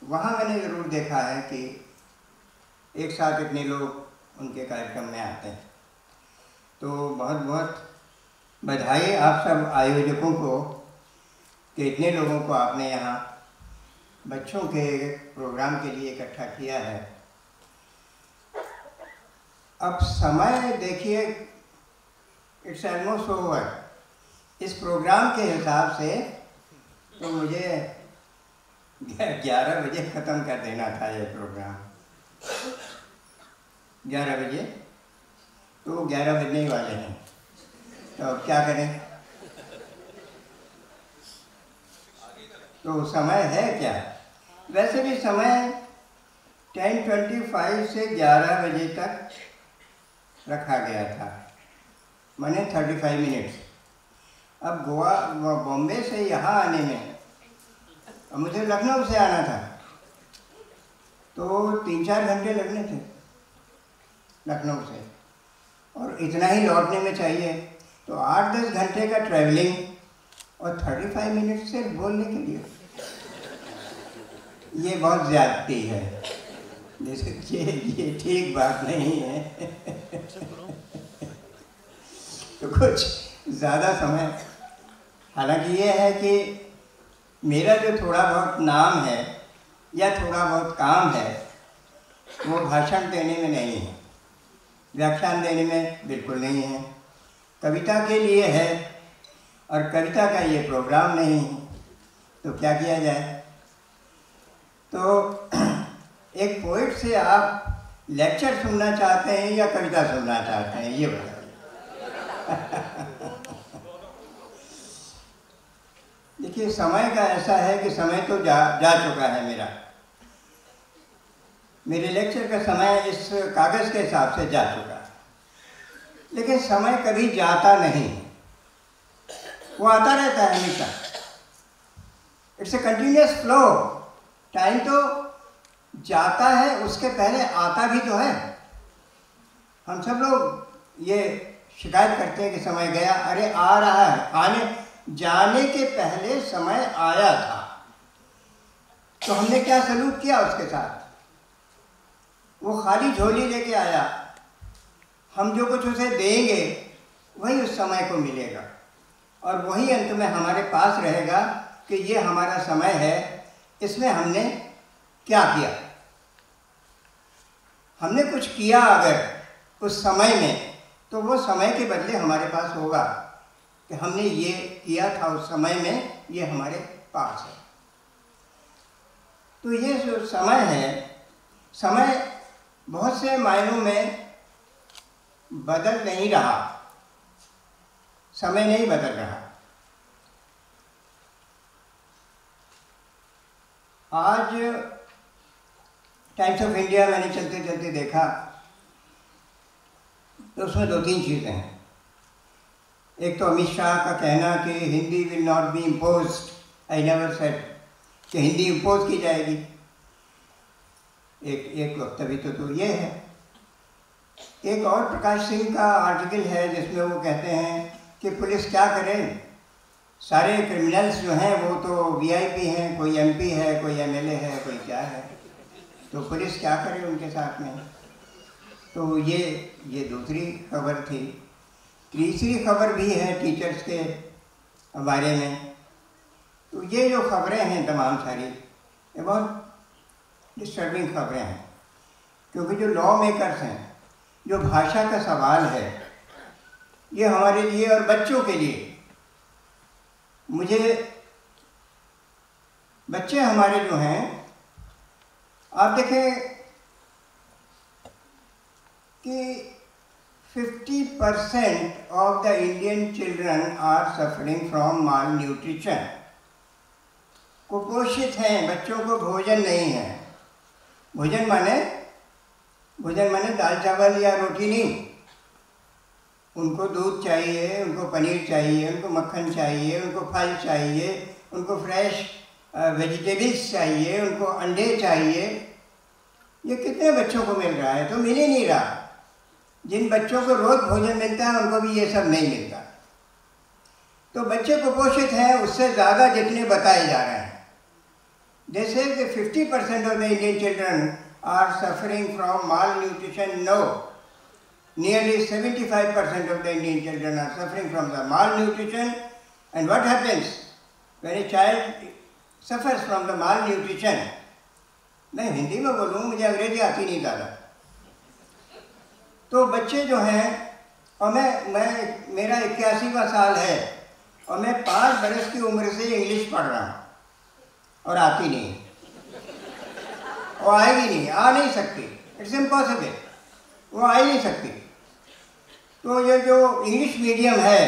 वहाँ मैंने ज़रूर देखा है कि एक साथ इतने लोग उनके कार्यक्रम में आते हैं. तो बहुत बहुत बधाई आप सब आयोजकों को कि इतने लोगों को आपने यहाँ बच्चों के प्रोग्राम के लिए इकट्ठा किया है. अब समय देखिए, इट्स ऑलमोस्ट ओवर. इस प्रोग्राम के हिसाब से तो मुझे 11 बजे ख़त्म कर देना था ये प्रोग्राम. 11 बजे तो 11 बजने ही वाले हैं. तो अब क्या करें. तो समय है क्या. वैसे भी समय 10:25 से 11 बजे तक रखा गया था, माने 35 मिनट्स. अब बॉम्बे से यहाँ आने में, अब मुझे लखनऊ से आना था तो 3-4 घंटे लगने थे लखनऊ से, और इतना ही लौटने में चाहिए, तो 8-10 घंटे का ट्रैवलिंग और 35 मिनट से बोलने के लिए, ये बहुत ज़्यादती है, जैसे ये ठीक बात नहीं है। तो कुछ ज़्यादा समय, हालांकि ये है कि मेरा जो थोड़ा बहुत नाम है या थोड़ा बहुत काम है वो भाषण देने में नहीं है, व्याख्यान देने में बिल्कुल नहीं है, कविता के लिए है, और कविता का ये प्रोग्राम नहीं है, तो क्या किया जाए। तो एक पोइट से आप लेक्चर सुनना चाहते हैं या कविता सुनना चाहते हैं, ये बताइए। देखिए, समय का ऐसा है कि समय तो जा चुका है मेरा, मेरे लेक्चर का समय इस कागज़ के हिसाब से जा चुका है, लेकिन समय कभी जाता नहीं, वो आता रहता है हमेशा। It's a continuous flow. Time तो जाता है, उसके पहले आता भी तो है। हम सब लोग ये शिकायत करते हैं कि समय गया, अरे आ रहा है, आने जाने के पहले समय आया था, तो हमने क्या सलूक किया उसके साथ। वो खाली झोली लेके आया, हम जो कुछ उसे देंगे वही उस समय को मिलेगा, और वही अंत में हमारे पास रहेगा कि ये हमारा समय है, इसमें हमने क्या किया। हमने कुछ किया अगर उस समय में, तो वो समय के बदले हमारे पास होगा कि हमने ये किया था उस समय में, ये हमारे पास है। तो ये जो समय है, समय बहुत से मायनों में बदल नहीं रहा, समय नहीं बदल रहा। आज टाइम्स ऑफ इंडिया मैंने चलते चलते देखा तो उसमें 2-3 चीज़ें हैं। एक तो अमित शाह का कहना कि Hindi will not be imposed, I never said कि हिंदी इम्पोज की जाएगी। एक वक्तव्य तो ये है। एक और प्रकाश सिंह का आर्टिकल है जिसमें वो कहते हैं कि पुलिस क्या करे, सारे क्रिमिनल्स जो हैं वो तो वीआईपी हैं, कोई एमपी है, कोई एमएलए है, कोई क्या है, तो पुलिस क्या करे उनके साथ में। तो ये दूसरी खबर थी। तीसरी खबर भी है टीचर्स के बारे में। तो ये जो खबरें हैं तमाम सारी, ये बहुत डिस्टर्बिंग खबरें हैं, क्योंकि जो लॉ मेकर्स हैं, जो भाषा का सवाल है, ये हमारे लिए और बच्चों के लिए, मुझे बच्चे हमारे जो हैं, आप देखें कि 50% of the Indian children are suffering from malnutrition. कुपोषित हैं, बच्चों को भोजन नहीं है। भोजन माने दाल चावल या रोटी नहीं। उनको दूध चाहिए, उनको पनीर चाहिए, उनको मक्खन चाहिए, उनको फल चाहिए, उनको फ्रेश वेजिटेबल्स चाहिए, उनको अंडे चाहिए। ये कितने बच्चों को मिल रहा है? तो मिल ही नहीं रहा। जिन बच्चों को रोज भोजन मिलता है उनको भी ये सब नहीं मिलता। तो बच्चे कुपोषित हैं उससे ज़्यादा जितने बताए जा रहे हैं। जैसे कि 50% of the Indian children are suffering from malnutrition. No, nearly 75% of the Indian children are suffering from the malnutrition. And what happens when a child suffers from the malnutrition? मैं हिंदी में बोलूँ, मुझे अंग्रेजी आती नहीं ज़्यादा। तो बच्चे जो हैं, और मैं मेरा 81वां साल है और मैं 5 बरस की उम्र से इंग्लिश पढ़ रहा हूँ और आती नहीं, और आएगी नहीं, आ नहीं सकती। इट्स इम्पॉसिबल, वो आ ही नहीं सकती। तो ये जो इंग्लिश मीडियम है,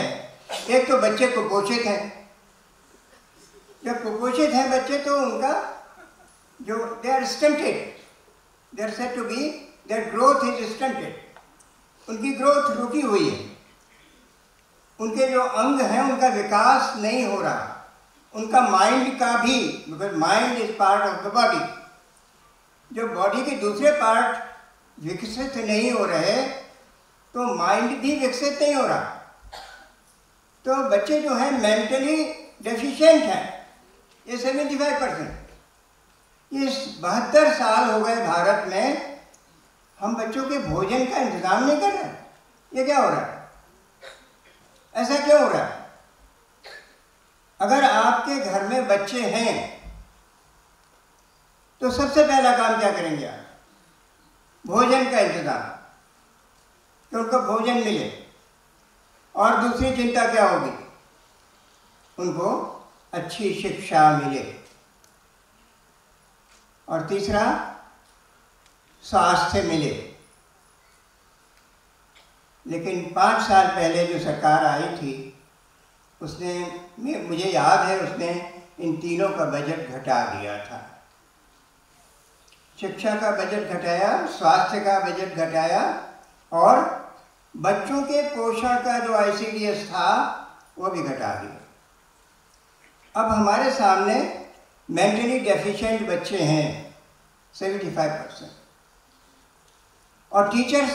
एक तो बच्चे कुपोषित हैं। जब कुपोषित हैं बच्चे तो उनका जो they are stunted, they are said to be, their growth is stunted. उनकी ग्रोथ रुकी हुई है, उनके जो अंग हैं उनका विकास नहीं हो रहा, उनका माइंड का भी, because mind is part of the body, जो बॉडी के दूसरे पार्ट विकसित नहीं हो रहे तो माइंड भी विकसित नहीं हो रहा। तो बच्चे जो हैं मेंटली डेफिशिएंट हैं, ये 75%। ये 72 साल हो गए भारत में, हम बच्चों के भोजन का इंतजाम नहीं कर रहे। ये क्या हो रहा है? ऐसा क्यों हो रहा है? अगर आपके घर में बच्चे हैं तो सबसे पहला काम क्या करेंगे आप? भोजन का इंतजाम, कि उनको भोजन मिले। और दूसरी चिंता क्या होगी? उनको अच्छी शिक्षा मिले। और तीसरा, स्वास्थ्य मिले। लेकिन 5 साल पहले जो सरकार आई थी उसने, मुझे याद है, उसने इन तीनों का बजट घटा दिया था। शिक्षा का बजट घटाया, स्वास्थ्य का बजट घटाया और बच्चों के पोषण का जो ICDS था वो भी घटा दिया। अब हमारे सामने मेंटली डेफिशिएंट बच्चे हैं 75%। और टीचर्स,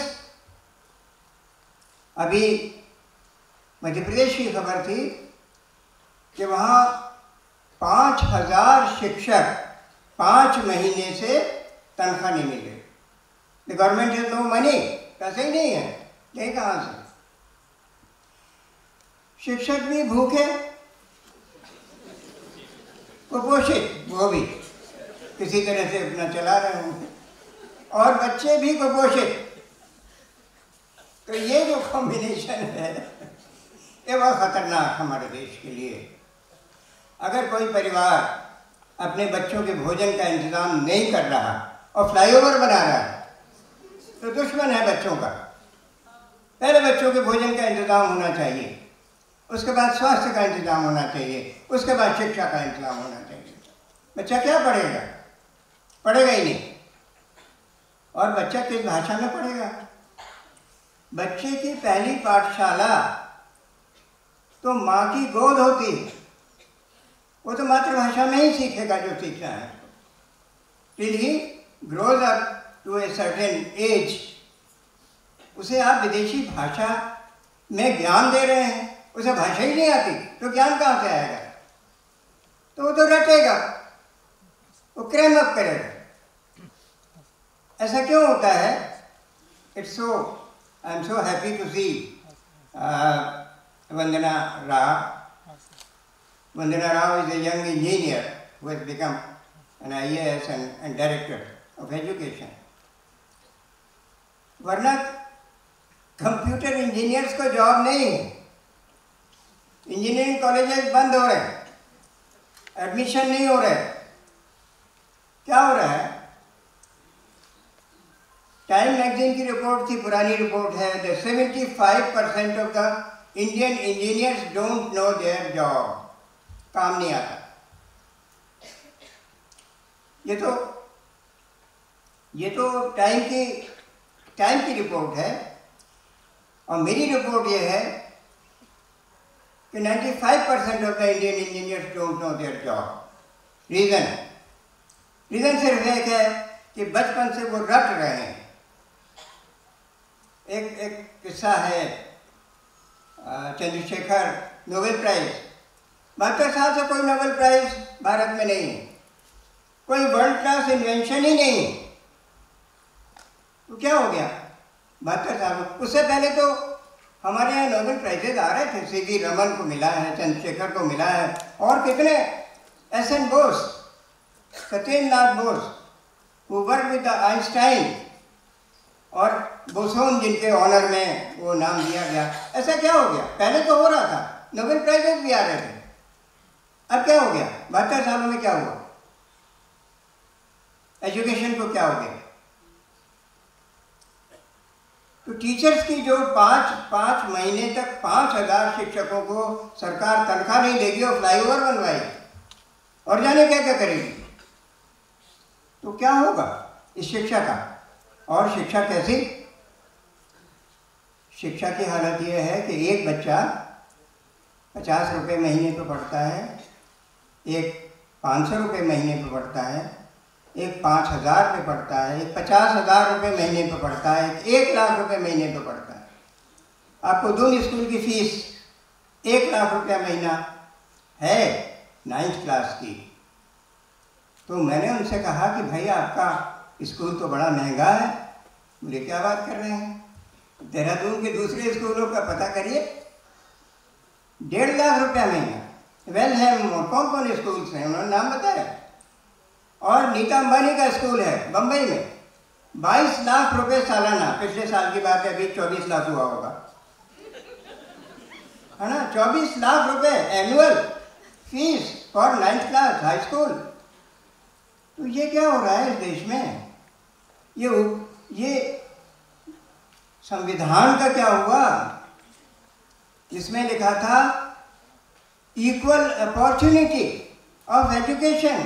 अभी मध्य प्रदेश की खबर थी कि वहाँ 5000 शिक्षक 5 महीने से तनख्वाह नहीं मिल रही। The government has no money, पैसे ही नहीं है, ले कहाँ से? शिक्षक भी भूखे, कुपोषित, वो भी किसी तरह से अपना चला रहे हैं, और बच्चे भी कुपोषित। तो ये जो कॉम्बिनेशन है ये बहुत खतरनाक हमारे देश के लिए। अगर कोई परिवार अपने बच्चों के भोजन का इंतजाम नहीं कर रहा और फ्लाईओवर बना रहा है तो दुश्मन है बच्चों का। पहले बच्चों के भोजन का इंतजाम होना चाहिए, उसके बाद स्वास्थ्य का इंतजाम होना चाहिए, उसके बाद शिक्षा का इंतजाम होना चाहिए। बच्चा क्या पढ़ेगा? पढ़ेगा ही नहीं। और बच्चा किस भाषा में पढ़ेगा? बच्चे की पहली पाठशाला तो माँ की गोद होती है, वो तो मातृभाषा में ही सीखेगा जो सीखना है। Till he grows up to a certain age, उसे आप विदेशी भाषा में ज्ञान दे रहे हैं, उसे भाषा ही नहीं आती तो ज्ञान कहाँ से आएगा? तो वो तो रटेगा, वो क्रैम अप करेगा। ऐसा क्यों होता है? It's so, I am so happy to see Vandana Rao. Vandana Rao is a young engineer who has become an IAS and director of education. वरना कंप्यूटर इंजीनियर्स को जॉब नहीं है। इंजीनियरिंग कॉलेजेस बंद हो रहे हैं, एडमिशन नहीं हो रहे। क्या हो रहा है? टाइम मैगजीन की रिपोर्ट थी, पुरानी रिपोर्ट है, 75% of the Indian engineers don't know their job, काम नहीं आता। ये तो टाइम की रिपोर्ट है। और मेरी रिपोर्ट ये है कि 95% of the Indian engineers don't know their job. Reason सिर्फ एक है कि बचपन से वो रट रहे हैं। एक किस्सा है, चंद्रशेखर नोबेल प्राइज, 72 साल से कोई नोबेल प्राइज भारत में नहीं है, कोई वर्ल्ड क्लास इन्वेंशन ही नहीं है। तो क्या हो गया 72 साल में? उससे पहले तो हमारे यहाँ नोबेल प्राइजेज आ रहे थे, सीवी रमन को मिला है, चंद्रशेखर को मिला है, और कितने, SN. Bose, Satyendranath Bose, who worked with Einstein, और बोसोन जिनके ऑनर में वो नाम दिया गया। ऐसा क्या हो गया? पहले तो हो रहा था, नोबेल प्राइजेज भी आ रहे थे, अब क्या हो गया? 72 सालों में क्या हुआ? एजुकेशन को क्या हो गया? तो टीचर्स की जो 5 महीने तक 5000 शिक्षकों को सरकार तनख्वाह नहीं देगी और फ्लाईओवर बनवाएगी, और जाने क्या क्या करेगी। तो क्या होगा इस शिक्षा का? और शिक्षा कैसी? शिक्षा की हालत यह है कि एक बच्चा 50 रुपये महीने पे पड़ता है, एक 500 रुपये महीने पे पड़ता है, एक 5000 पे पड़ता है, एक 50,000 रुपये महीने पे पड़ता है, एक 1,00,000 रुपये महीने पे पड़ता है। आपको दून स्कूल की फीस 1,00,000 रुपया महीना है 9th क्लास की। तो मैंने उनसे कहा कि भाई आपका स्कूल तो बड़ा महंगा है। बोले क्या बात कर रहे हैं, देहरादून के दूसरे स्कूलों का पता करिए, 1.5 लाख रुपया महीना। वेलहेम और कौन कौन स्कूल्स हैं उन्होंने नाम बताया। और नीता अंबानी का स्कूल है बम्बई में, 22 लाख रुपए सालाना। पिछले साल की बात है, अभी 24 लाख हुआ होगा, है ना। 24 लाख रुपए annual fees for 9th class high school. तो ये क्या हो रहा है इस देश में? ये संविधान का क्या हुआ? इसमें लिखा था equal opportunity of education,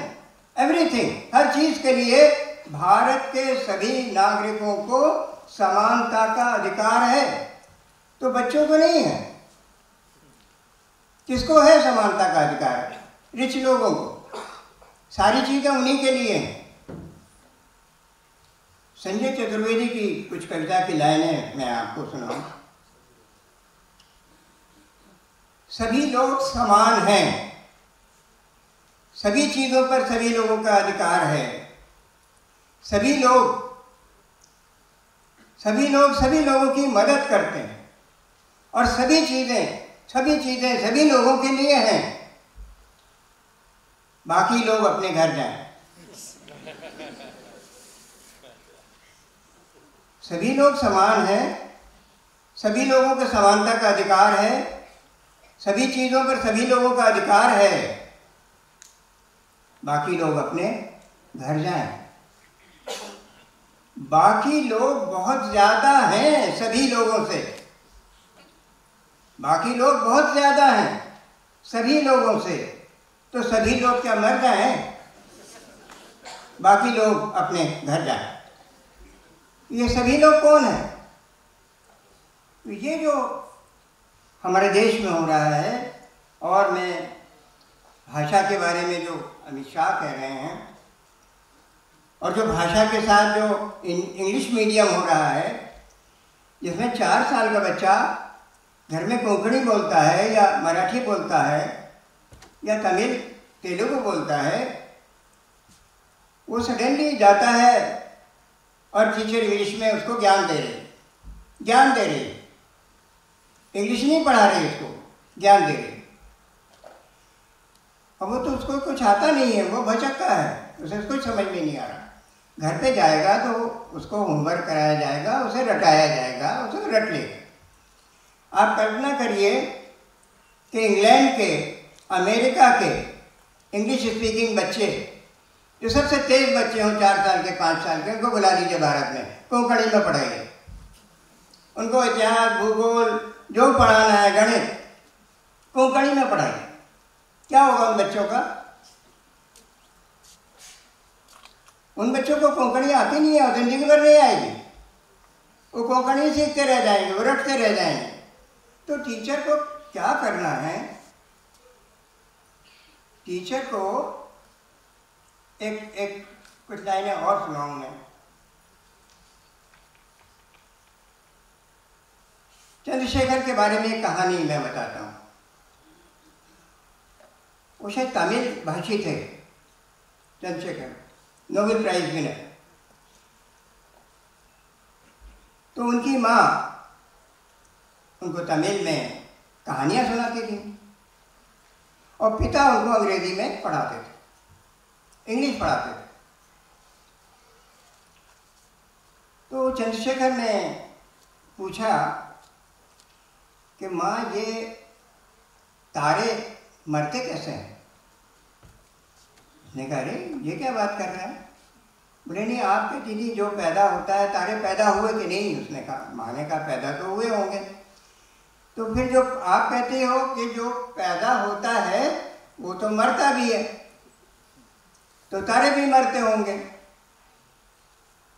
everything, हर चीज के लिए भारत के सभी नागरिकों को समानता का अधिकार है। तो बच्चों को नहीं है। किसको है समानता का अधिकार? रिच लोगों को। सारी चीजें उन्हीं के लिए हैं। संजय चतुर्वेदी की कुछ कविता की लाइनें मैं आपको सुनाऊं। सभी लोग समान हैं, सभी चीजों पर सभी लोगों का अधिकार है। सभी लोग सभी लोगों की मदद करते हैं और सभी चीजें सभी लोगों के लिए हैं। बाकी लोग अपने घर जाएं। सभी लोग समान हैं, सभी लोगों को समानता का अधिकार है, सभी चीजों पर सभी लोगों का अधिकार है। बाकी लोग अपने घर जाएं। बाकी लोग बहुत ज्यादा हैं सभी लोगों से। बाकी लोग बहुत ज्यादा हैं सभी लोगों से। तो सभी लोग क्या मर जाएं? बाकी लोग अपने घर जाएं। ये सभी लोग कौन है? तो ये जो हमारे देश में हो रहा है, और मैं भाषा के बारे में जो अमित शाह कह रहे हैं, और जो भाषा के साथ जो इंग्लिश मीडियम हो रहा है, जिसमें 4 साल का बच्चा घर में कोंकणी बोलता है या मराठी बोलता है या तमिल तेलुगु बोलता है, वो सडनली जाता है और टीचर इंग्लिश में उसको ज्ञान दे रहे। इंग्लिश नहीं पढ़ा रहे, उसको ज्ञान दे रहे। और वो तो उसको कुछ आता नहीं है, वो भटकता है, उसे कुछ समझ में नहीं आ रहा। घर पे जाएगा तो उसको होमवर्क कराया जाएगा, उसे रटाया जाएगा, उसे रट लेगा। आप कल्पना करिए कि इंग्लैंड के, अमेरिका के इंग्लिश स्पीकिंग बच्चे, जो सबसे तेज बच्चे हों, 4 साल के 5 साल के, उनको बुला लीजिए भारत में, कोंकणी में पढ़ाइए। उनको इतिहास, भूगोल जो पढ़ाना है, गणित, कोंकणी में पढ़ाइए। क्या होगा उन बच्चों का? उन बच्चों को कोंकणी आती नहीं है और जिंदगी भर नहीं आएगी। वो कोंकणी सीखते रह जाएंगे, वो रटते रह जाएंगे। तो टीचर को क्या करना है? टीचर को एक कुछ लाइनें और सुनाऊं मैं। चंद्रशेखर के बारे में एक कहानी मैं बताता हूँ। वो शायद तमिल भाषी थे, चंद्रशेखर, नोबेल प्राइज विनर। तो उनकी माँ उनको तमिल में कहानियाँ सुनाती थी और पिता उनको अंग्रेजी में पढ़ाते थे, इंग्लिश पढ़ाते थे। तो चंद्रशेखर ने पूछा कि माँ, ये तारे मरते कैसे हैं? उसने कहा, अरे ये क्या बात कर रहा है? बोले नहीं, आप कहती थी जो पैदा होता है, तारे पैदा हुए कि नहीं? उसने कहा, माँ ने कहा पैदा तो हुए होंगे। तो फिर जो आप कहते हो कि जो पैदा होता है वो तो मरता भी है, तो तारे भी मरते होंगे।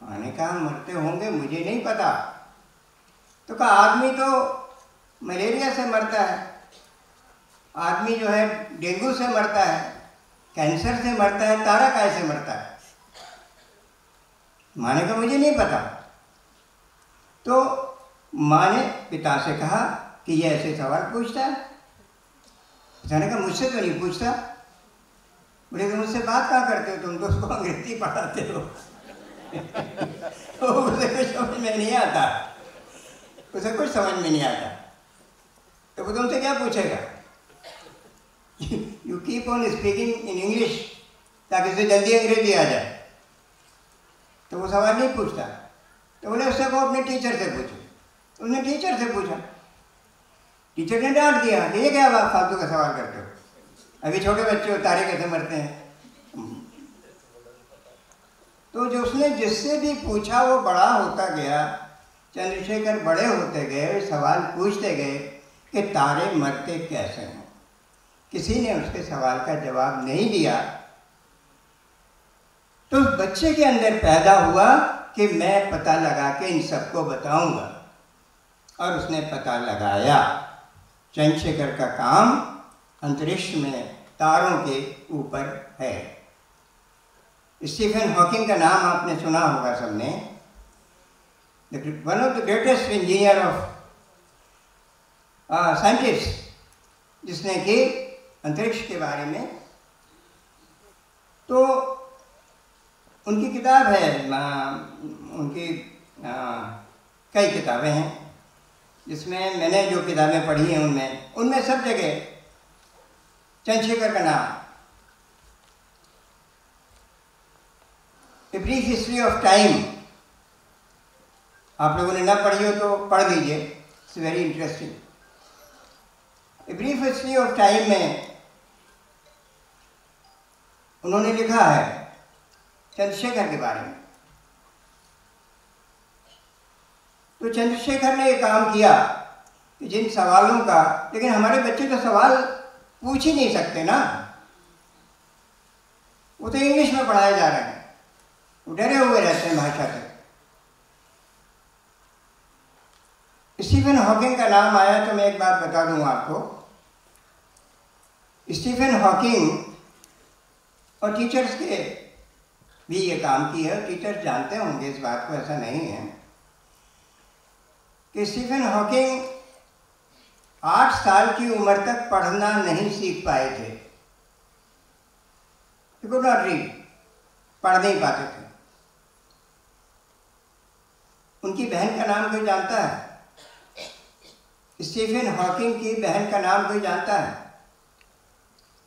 माँ ने कहा मरते होंगे, मुझे नहीं पता। तो कहा आदमी तो मलेरिया से मरता है, आदमी जो है डेंगू से मरता है, कैंसर से मरता है, तारा कैसे मरता है? माँ ने कहा मुझे नहीं पता। तो माँ ने पिता से कहा कि ये ऐसे सवाल पूछता है। पिता ने कहा मुझसे तो नहीं पूछता। बोले कि मुझसे बात कहाँ करते हो तुम, तो उसको अंग्रेजी पढ़ाते हो। तो उसे कुछ समझ में नहीं आता, उसे कुछ समझ में नहीं आता। तो वो तुमसे क्या पूछेगा? You keep on speaking in English ताकि उसे जल्दी अंग्रेजी आ जाए। तो वो सवाल नहीं पूछता। तो बोले उससे को अपने टीचर से पूछो। उसने टीचर से पूछा, टीचर ने डांट दिया, ये क्या बात फालतू का सवाल करते हो, अभी छोटे बच्चे हो, तारे कैसे मरते हैं। तो जो उसने जिससे भी पूछा वो बड़ा होता गया। चंद्रशेखर बड़े होते गए, सवाल पूछते गए कि तारे मरते कैसे हैं। किसी ने उसके सवाल का जवाब नहीं दिया। तो उस बच्चे के अंदर पैदा हुआ कि मैं पता लगा के इन सबको बताऊंगा, और उसने पता लगाया। चंद्रशेखर का काम अंतरिक्ष में तारों के ऊपर है। स्टीफन हॉकिंग का नाम आपने सुना होगा सबने। One of the greatest engineer of scientist, जिसने कि अंतरिक्ष के बारे में, तो उनकी किताब है, उनकी कई किताबें हैं, जिसमें मैंने जो किताबें पढ़ी हैं उनमें सब जगह चंद्रशेखर का नाम। A brief history of time, आप लोगों ने ना पढ़ी हो तो पढ़ लीजिए, it's very interesting. A brief history of time में उन्होंने लिखा है चंद्रशेखर के बारे में। तो चंद्रशेखर ने ये काम किया कि जिन सवालों का, लेकिन हमारे बच्चे तो सवाल पूछ ही नहीं सकते ना, वो तो इंग्लिश में पढ़ाए जा रहे हैं, वो डरे हुए रहते हैं भाषा से। स्टीफन हॉकिंग का नाम आया तो मैं एक बात बता दूं आपको। स्टीफन हॉकिंग और टीचर्स के भी ये काम की है, टीचर्स जानते होंगे इस बात को, ऐसा नहीं है कि स्टीफन हॉकिंग 8 साल की उम्र तक पढ़ना नहीं सीख पाए थे। He could not read, पढ़ नहीं पाते थे। उनकी बहन का नाम कोई जानता है? स्टीफन हॉकिंग की बहन का नाम कोई जानता है?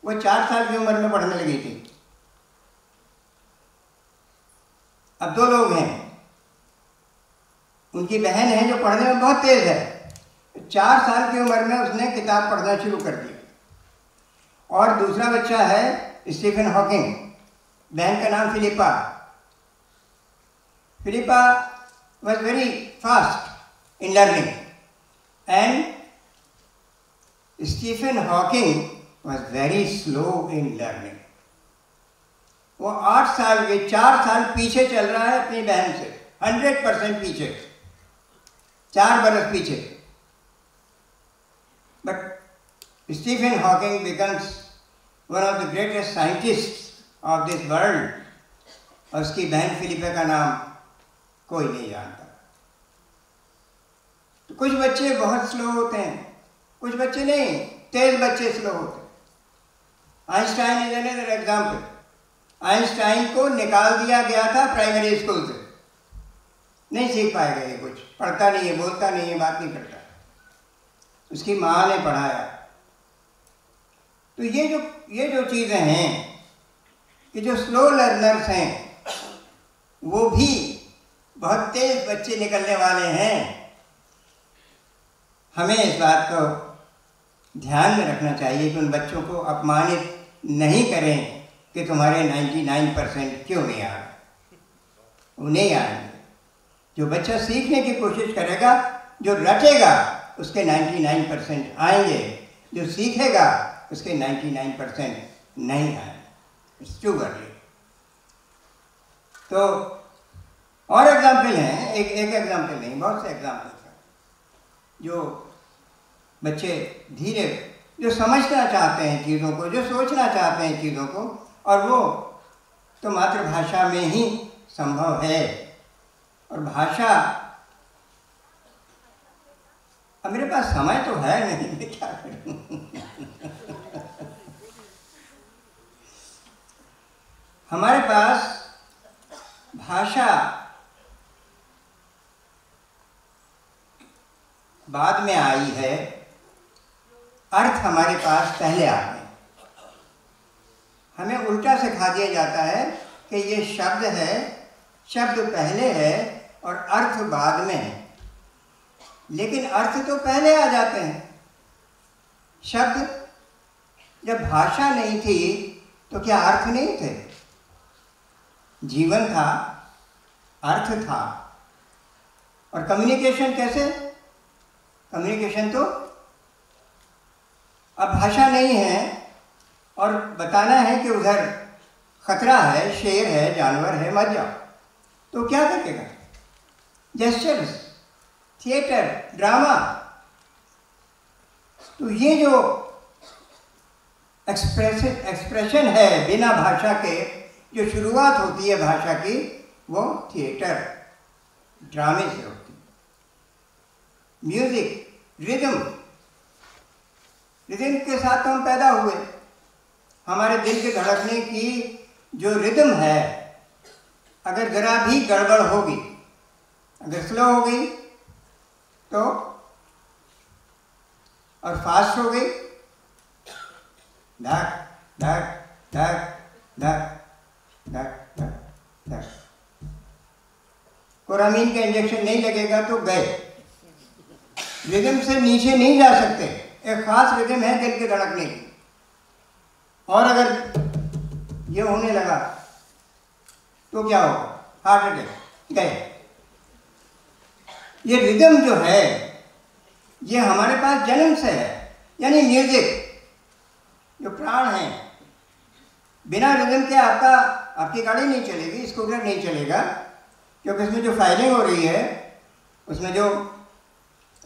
वो 4 साल की उम्र में पढ़ने लगी थी। अब 2 लोग हैं, उनकी बहन है जो पढ़ने में बहुत तेज है, 4 साल की उम्र में उसने किताब पढ़ना शुरू कर दी। और दूसरा बच्चा है स्टीफन हॉकिंग, बहन का नाम Philippa. Philippa was very fast in learning and Stephen Hawking was very slow in learning. वो 8 साल के 4 साल पीछे चल रहा है अपनी बहन से, 100% पीछे, 4 बरस पीछे। But Stephen Hawking becomes one of the greatest scientists of this world, और उसकी बहन फिलिपा का नाम कोई नहीं जानता। तो कुछ बच्चे बहुत स्लो होते हैं, कुछ बच्चे नहीं, तेज बच्चे स्लो होते हैं। Einstein is another example. Einstein को निकाल दिया गया था प्राइमरी स्कूल से, नहीं सीख पाएगा, ये कुछ पढ़ता नहीं है, बोलता नहीं है, बात नहीं करता। उसकी माँ ने पढ़ाया। तो ये जो चीज़ें हैं कि जो स्लो लर्नर्स हैं वो भी बहुत तेज बच्चे निकलने वाले हैं। हमें इस बात को ध्यान में रखना चाहिए कि उन बच्चों को अपमानित नहीं करें कि तुम्हारे 99% क्यों नहीं आ रहे, वो नहीं आएंगे। जो बच्चा सीखने की कोशिश करेगा, जो रटेगा, उसके 99% आएंगे, जो सीखेगा उसके 99% नहीं आएंगे। It's too early. तो और एग्जाम्पल हैं, एक एग्जाम्पल नहीं, बहुत से एग्जाम्पल हैं। जो बच्चे धीरे जो समझना चाहते हैं चीज़ों को, जो सोचना चाहते हैं चीज़ों को, और वो तो मातृभाषा में ही संभव है। और भाषा, अब मेरे पास समय तो है नहीं, मैं क्या करूं। हमारे पास भाषा बाद में आई है, अर्थ हमारे पास पहले आ गए। हमें उल्टा सिखा दिया जाता है कि ये शब्द है, शब्द पहले है और अर्थ बाद में है। लेकिन अर्थ तो पहले आ जाते हैं। शब्द, जब भाषा नहीं थी तो क्या अर्थ नहीं थे? जीवन था, अर्थ था। और कम्युनिकेशन कैसे? कम्युनिकेशन तो अब भाषा नहीं है और बताना है कि उधर खतरा है, शेर है, जानवर है, मत जाओ, तो क्या करेगा? Gestures, theatre, drama. तो ये जो एक्सप्रेशन है बिना भाषा के, जो शुरुआत होती है भाषा की, वो थिएटर, ड्रामे से होती है। म्यूजिक, रिदम, रिदम के साथ तो हम पैदा हुए। हमारे दिल के धड़कने की जो रिदम है, अगर जरा भी गड़बड़ होगी, अगर स्लो हो गई तो, और फास्ट हो गई, धक धक धक धक धक धक धक, कोरामीन का इंजेक्शन नहीं लगेगा तो गए। रिदम से नीचे नहीं जा सकते। एक खास रिदम है दिल के धड़कने की, और अगर ये होने लगा तो क्या होगा? हार्ट अटैक, गए। ये रिदम जो है ये हमारे पास जन्म से है। यानी म्यूजिक जो प्राण है, बिना रिदम के आपकी गाड़ी नहीं चलेगी, स्कूटर नहीं चलेगा, क्योंकि इसमें जो फायरिंग हो रही है, उसमें जो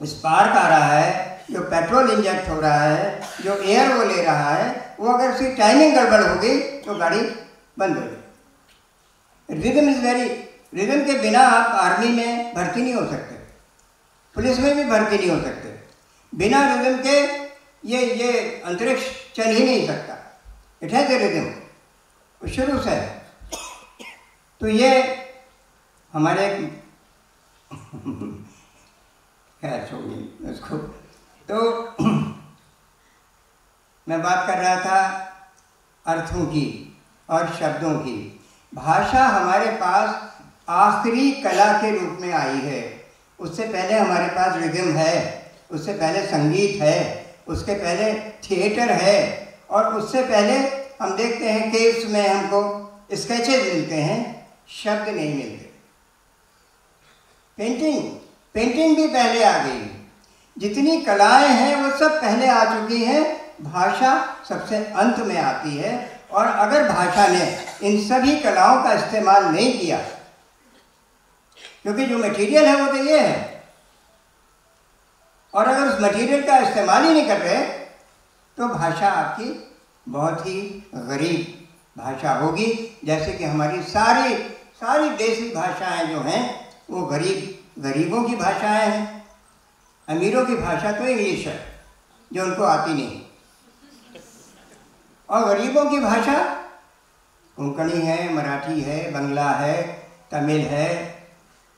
स्पार्क आ रहा है, जो पेट्रोल इंजेक्ट हो रहा है, जो एयर वो ले रहा है, वो अगर उसकी टाइमिंग गड़बड़ हो गई तो गाड़ी बंद हो जाएगी। रिदम इज वेरी, रिदम के बिना आप आर्मी में भर्ती नहीं हो सकते, पुलिस में भी भर्ती नहीं हो सकते। बिना रिदम के ये अंतरिक्ष चल ही नहीं सकता। इट हैज ए रिदम, शुरू से है। तो ये हमारे खैर छोड़िए उसको। तो मैं बात कर रहा था अर्थों की और शब्दों की। भाषा हमारे पास आखिरी कला के रूप में आई है। उससे पहले हमारे पास रिदम है, उससे पहले संगीत है, उसके पहले थिएटर है, और उससे पहले हम देखते हैं केव्स में हमको स्केचेस मिलते हैं, शब्द नहीं मिलते। पेंटिंग भी पहले आ गई। जितनी कलाएं हैं वो सब पहले आ चुकी हैं, भाषा सबसे अंत में आती है। और अगर भाषा ने इन सभी कलाओं का इस्तेमाल नहीं किया, क्योंकि जो मटेरियल है वो तो ये है, और अगर उस मटेरियल का इस्तेमाल ही नहीं कर रहे तो भाषा आपकी बहुत ही गरीब भाषा होगी। जैसे कि हमारी सारी देसी भाषाएं जो हैं वो गरीबों की भाषाएं हैं। अमीरों की भाषा तो इंग्लिश है जो उनको आती नहीं, और गरीबों की भाषा कोंकणी है, मराठी है, बंगला है, तमिल है,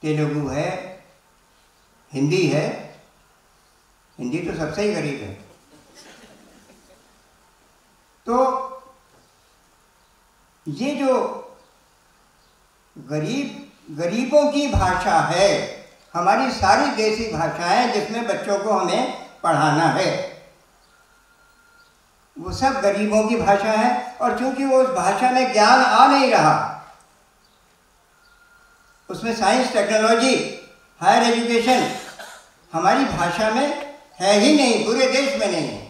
तेलुगु है, हिंदी है। हिंदी तो सबसे ही गरीब है। तो ये जो गरीबों की भाषा है, हमारी सारी देसी भाषाएं जिसमें बच्चों को हमें पढ़ाना है, वो सब गरीबों की भाषा है। और चूंकि वो उस भाषा में ज्ञान आ नहीं रहा, उसमें साइंस, टेक्नोलॉजी, हायर एजुकेशन हमारी भाषा में है ही नहीं, पूरे देश में नहीं है,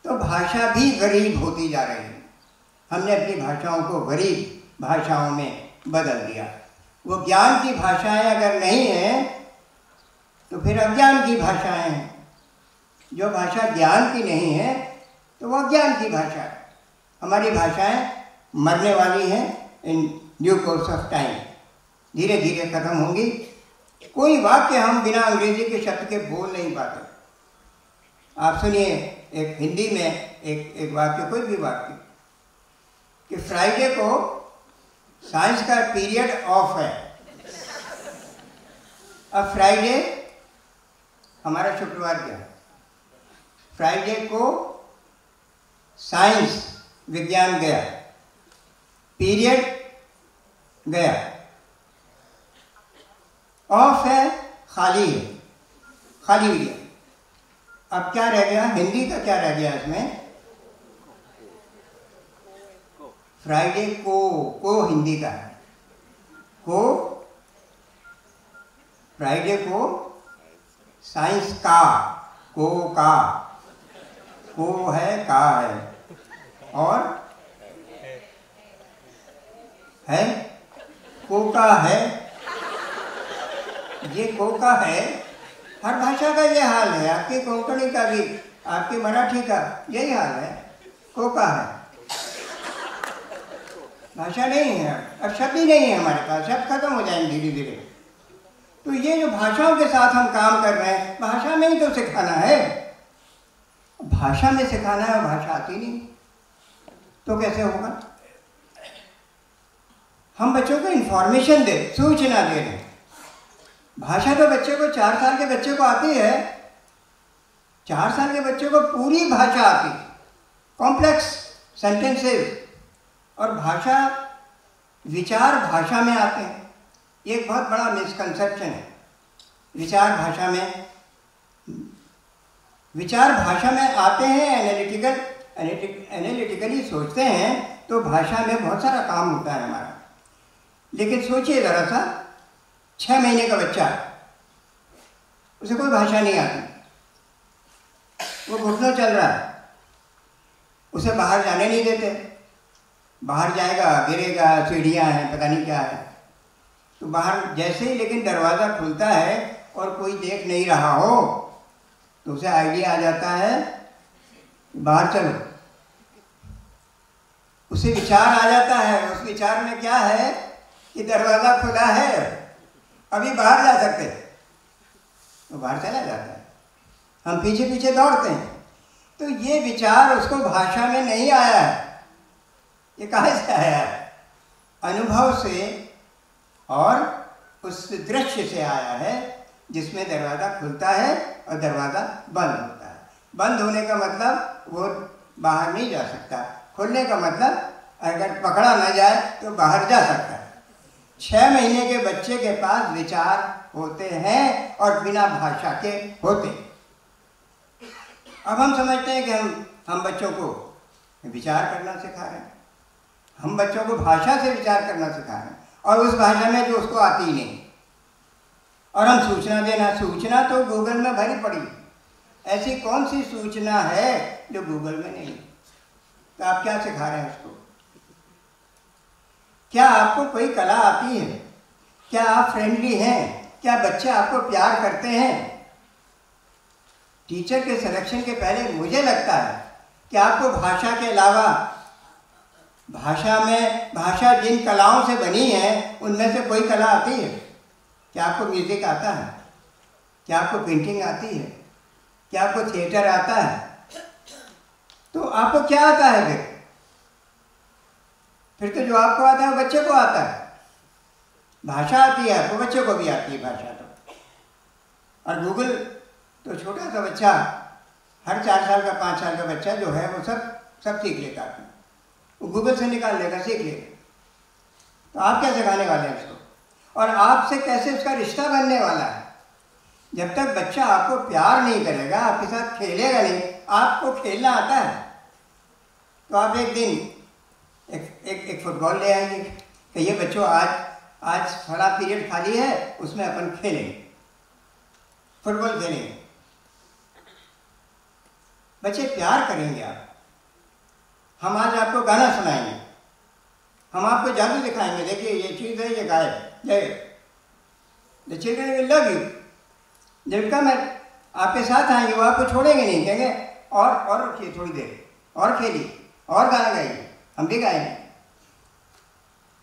तो भाषा भी गरीब होती जा रही है। हमने अपनी भाषाओं को गरीब भाषाओं में बदल दिया। वो ज्ञान की भाषाएं अगर नहीं हैं तो फिर अज्ञान की भाषाएं हैं। जो भाषा ज्ञान की नहीं है तो वह ज्ञान की भाषा है। हमारी भाषाएं मरने वाली हैं in due course of time, धीरे धीरे खत्म होंगी। कोई वाक्य हम बिना अंग्रेजी के शब्द के बोल नहीं पाते। आप सुनिए एक हिंदी में एक वाक्य, कोई भी वाक्य, कि फ्राइडे को साइंस का पीरियड ऑफ है। अब फ्राइडे हमारा शुक्रवार क्या है? फ्राइडे को साइंस विज्ञान गया, पीरियड गया, ऑफ है, खाली है, खाली हो गया। अब क्या रह गया? हिंदी का क्या रह गया इसमें? फ्राइडे को हिंदी का है, को फ्राइडे को साइंस का, को है, का है, और है, को का है, ये को का है। हर भाषा का ये हाल है, आपकी कोंकणी का भी, आपकी मराठी का यही हाल है, को का है। भाषा नहीं है, अब शब्द ही नहीं है हमारे पास, शब्द खत्म हो जाएंगे धीरे धीरे। तो ये जो भाषाओं के साथ हम काम कर रहे हैं, भाषा में ही तो सिखाना है। भाषा में सिखाना है, भाषा आती नहीं तो कैसे होगा? हम बच्चों को इंफॉर्मेशन दे, सूचना दे रहे हैं। भाषा तो बच्चे को 4 साल के बच्चे को आती है, 4 साल के बच्चे को पूरी भाषा आती, कॉम्प्लेक्स सेंटेंसेस, और भाषा, विचार भाषा में आते हैं। ये एक बहुत बड़ा मिसकंसेप्शन है। विचार भाषा में आते हैं, एनालिटिकली सोचते हैं, तो भाषा में बहुत सारा काम होता है हमारा। लेकिन सोचिए ज़रा सा, 6 महीने का बच्चा, उसे कोई भाषा नहीं आती, वो घुटनों चल रहा है, उसे बाहर जाने नहीं देते, बाहर जाएगा गिरेगा, सीढ़ियाँ हैं, पता नहीं क्या है। तो बाहर जैसे ही लेकिन दरवाज़ा खुलता है और कोई देख नहीं रहा हो, तो उसे आइडिया आ जाता है बाहर चलो। उसे विचार आ जाता है, उस विचार में क्या है कि दरवाज़ा खुला है, अभी बाहर जा सकते, तो बाहर चला जाता है। हम पीछे पीछे दौड़ते हैं। तो ये विचार उसको भाषा में नहीं आया है। ये कहाँ से आया है? अनुभव से और उस दृश्य से आया है, जिसमें दरवाज़ा खुलता है और दरवाज़ा बंद होता है। बंद होने का मतलब वो बाहर नहीं जा सकता, खुलने का मतलब अगर पकड़ा ना जाए तो बाहर जा सकता है। 6 महीने के बच्चे के पास विचार होते हैं और बिना भाषा के होते। अब हम समझते हैं कि हम बच्चों को विचार करना सिखा रहे हैं, हम बच्चों को भाषा से विचार करना सिखा रहे हैं, और उस भाषा में जो उसको आती ही नहीं। और हम सूचना देना, सूचना तो गूगल में भरी पड़ी, ऐसी कौन सी सूचना है जो गूगल में नहीं? तो आप क्या सिखा रहे हैं उसको? क्या आपको कोई कला आती है? क्या आप फ्रेंडली हैं? क्या बच्चे आपको प्यार करते हैं? टीचर के सिलेक्शन के पहले मुझे लगता है कि आपको भाषा के अलावा, भाषा जिन कलाओं से बनी है उनमें से कोई कला आती है? क्या आपको म्यूजिक आता है? क्या आपको पेंटिंग आती है? क्या आपको थिएटर आता है? तो आपको क्या आता है फिर तो जो आपको आता है वो बच्चे को आता है। भाषा आती है तो बच्चे को भी आती है भाषा। तो और गूगल तो छोटा सा बच्चा, हर 4 साल का 5 साल का बच्चा जो है वो सब सीख लेता है, वो गूगल से निकाल लेगा, सीख लेगा। तो आप क्या सिखाने वाले हैं उसको, और आपसे कैसे उसका रिश्ता बनने वाला है? जब तक बच्चा आपको प्यार नहीं करेगा, आपके साथ खेलेगा नहीं, आपको खेलना आता है, तो आप एक दिन एक फुटबॉल ले आएंगे, कहिए बच्चों आज थोड़ा पीरियड खाली है, उसमें अपन खेलेंगे, फुटबॉल खेलेंगे। बच्चे प्यार करेंगे आप। हम आज आपको गाना सुनाएंगे, हम आपको जादू दिखाएंगे, देखिए ये चीज़ है, ये गाय है, the children will love you. जब कम आपके साथ आएंगे, वो आपको छोड़ेंगे नहीं, कहेंगे और रखिए थोड़ी देर, और खेलिए, और गाना गाइए, हम भी गाएंगे।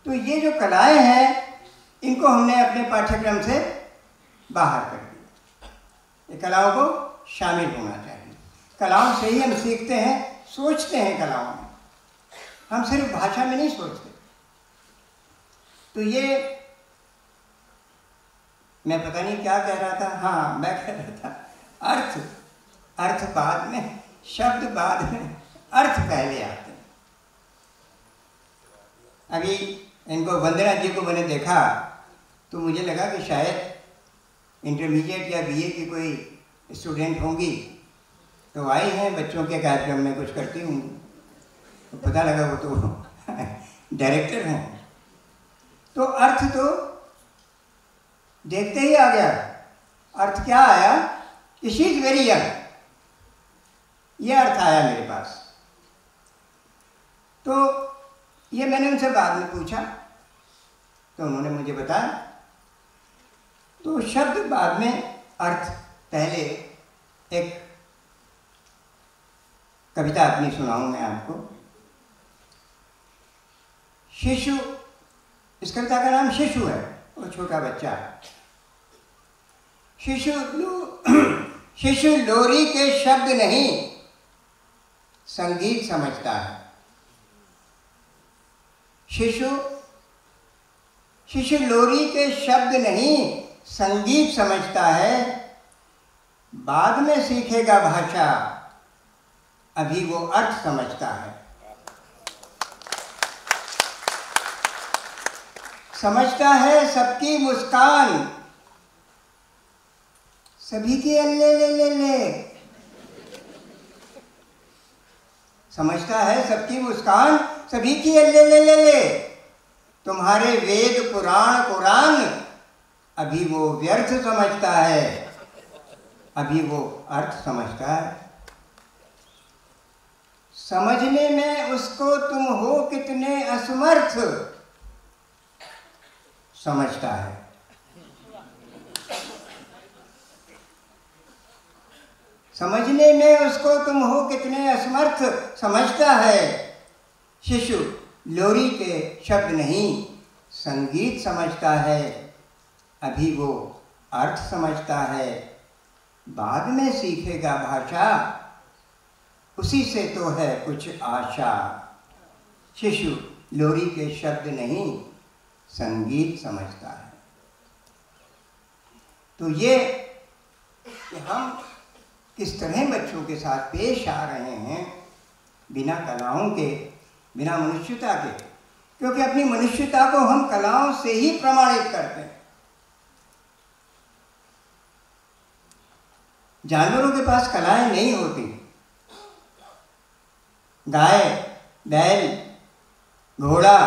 तो ये जो कलाएं हैं इनको हमने अपने पाठ्यक्रम से बाहर कर दिया। ये कलाओं को शामिल होना चाहिए। कलाओं से ही हम सीखते हैं, सोचते हैं कलाओं में, हम सिर्फ भाषा में नहीं सोचते। तो ये मैं पता नहीं क्या कह रहा था, हाँ मैं कह रहा था अर्थ बाद में, शब्द बाद में, अर्थ पहले आते हैं। अभी इनको वंदना जी को मैंने देखा तो मुझे लगा कि शायद इंटरमीडिएट या बीए की कोई स्टूडेंट होंगी, तो आई हैं बच्चों के कार्यक्रम में कुछ करती हूँ, तो पता लगा वो तो डायरेक्टर हैं। तो अर्थ तो देखते ही आ गया। अर्थ क्या आया कि शी इज वेरी यंग, ये अर्थ आया मेरे पास। तो ये मैंने उनसे बाद में पूछा तो उन्होंने मुझे बताया। तो शब्द बाद में, अर्थ पहले। एक कविता अपनी सुनाऊं मैं आपको। शिशु, इस कविता का नाम शिशु है, वो छोटा बच्चा है। शिशु लोरी के शब्द नहीं संगीत समझता है। शिशु लोरी के शब्द नहीं संगीत समझता है। बाद में सीखेगा भाषा, अभी वो अर्थ समझता है। समझता है सबकी मुस्कान, सभी की अल्ले ले ले ले। समझता है सबकी मुस्कान, सभी की अल्ले ले ले ले। तुम्हारे वेद पुराण कुरान, अभी वो व्यर्थ समझता है, अभी वो अर्थ समझता है। समझने में उसको तुम हो कितने असमर्थ, समझता है। समझने में उसको तुम हो कितने असमर्थ, समझता है। शिशु लोरी के शब्द नहीं संगीत समझता है, अभी वो अर्थ समझता है। बाद में सीखेगा भाषा, उसी से तो है कुछ आशा। शिशु लोरी के शब्द नहीं संगीत समझता है। तो ये कि हम किस तरह बच्चों के साथ पेश आ रहे हैं, बिना कलाओं के, बिना मनुष्यता के, क्योंकि अपनी मनुष्यता को हम कलाओं से ही प्रमाणित करते हैं। जानवरों के पास कलाएं नहीं होती। गाय, बैल, घोड़ा,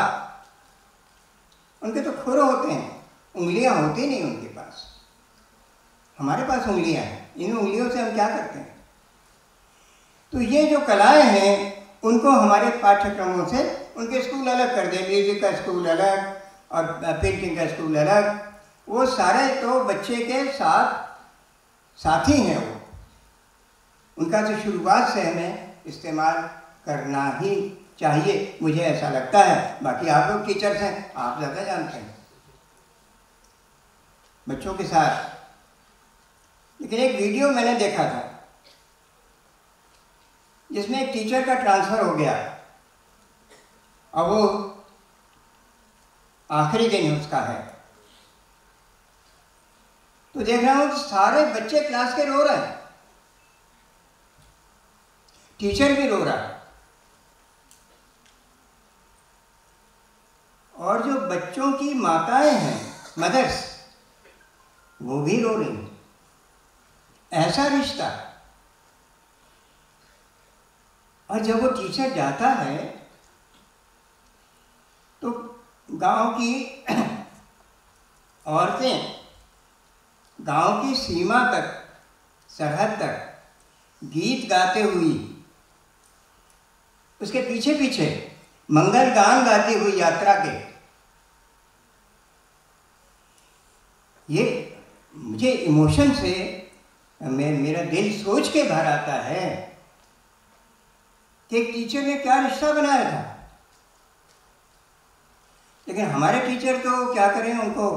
उनके तो खुर होते हैं, उंगलियां होती नहीं उनके पास। हमारे पास उंगलियां हैं, इन उंगलियों से हम क्या करते हैं? तो ये जो कलाएं हैं उनको हमारे पाठ्यक्रमों से, उनके स्कूल अलग कर दें, म्यूजिक का स्कूल अलग और पेंटिंग का स्कूल अलग, वो सारे तो बच्चे के साथ साथी हैं। वो उनका तो शुरुआत से हमें इस्तेमाल करना ही चाहिए, मुझे ऐसा लगता है। बाकी आप लोग टीचर्स हैं, आप ज़्यादा जानते हैं बच्चों के साथ। लेकिन एक वीडियो मैंने देखा था जिसमें एक टीचर का ट्रांसफ़र हो गया और वो आखिरी दिन उसका है। तो देख रहा हूँ सारे बच्चे क्लास के रो रहे हैं, टीचर भी रो रहा है, और जो बच्चों की माताएं हैं, मदर्स, वो भी रो रही हैं। ऐसा रिश्ता। और जब वो टीचर जाता है तो गांव की औरतें गांव की सीमा तक, सरहद तक गीत गाते हुई, उसके पीछे पीछे मंगल गान गाती हुई यात्रा के। ये मुझे इमोशन से मेरा दिल सोच के भर आता है कि एक टीचर ने क्या रिश्ता बनाया था। लेकिन हमारे टीचर तो क्या करें, उनको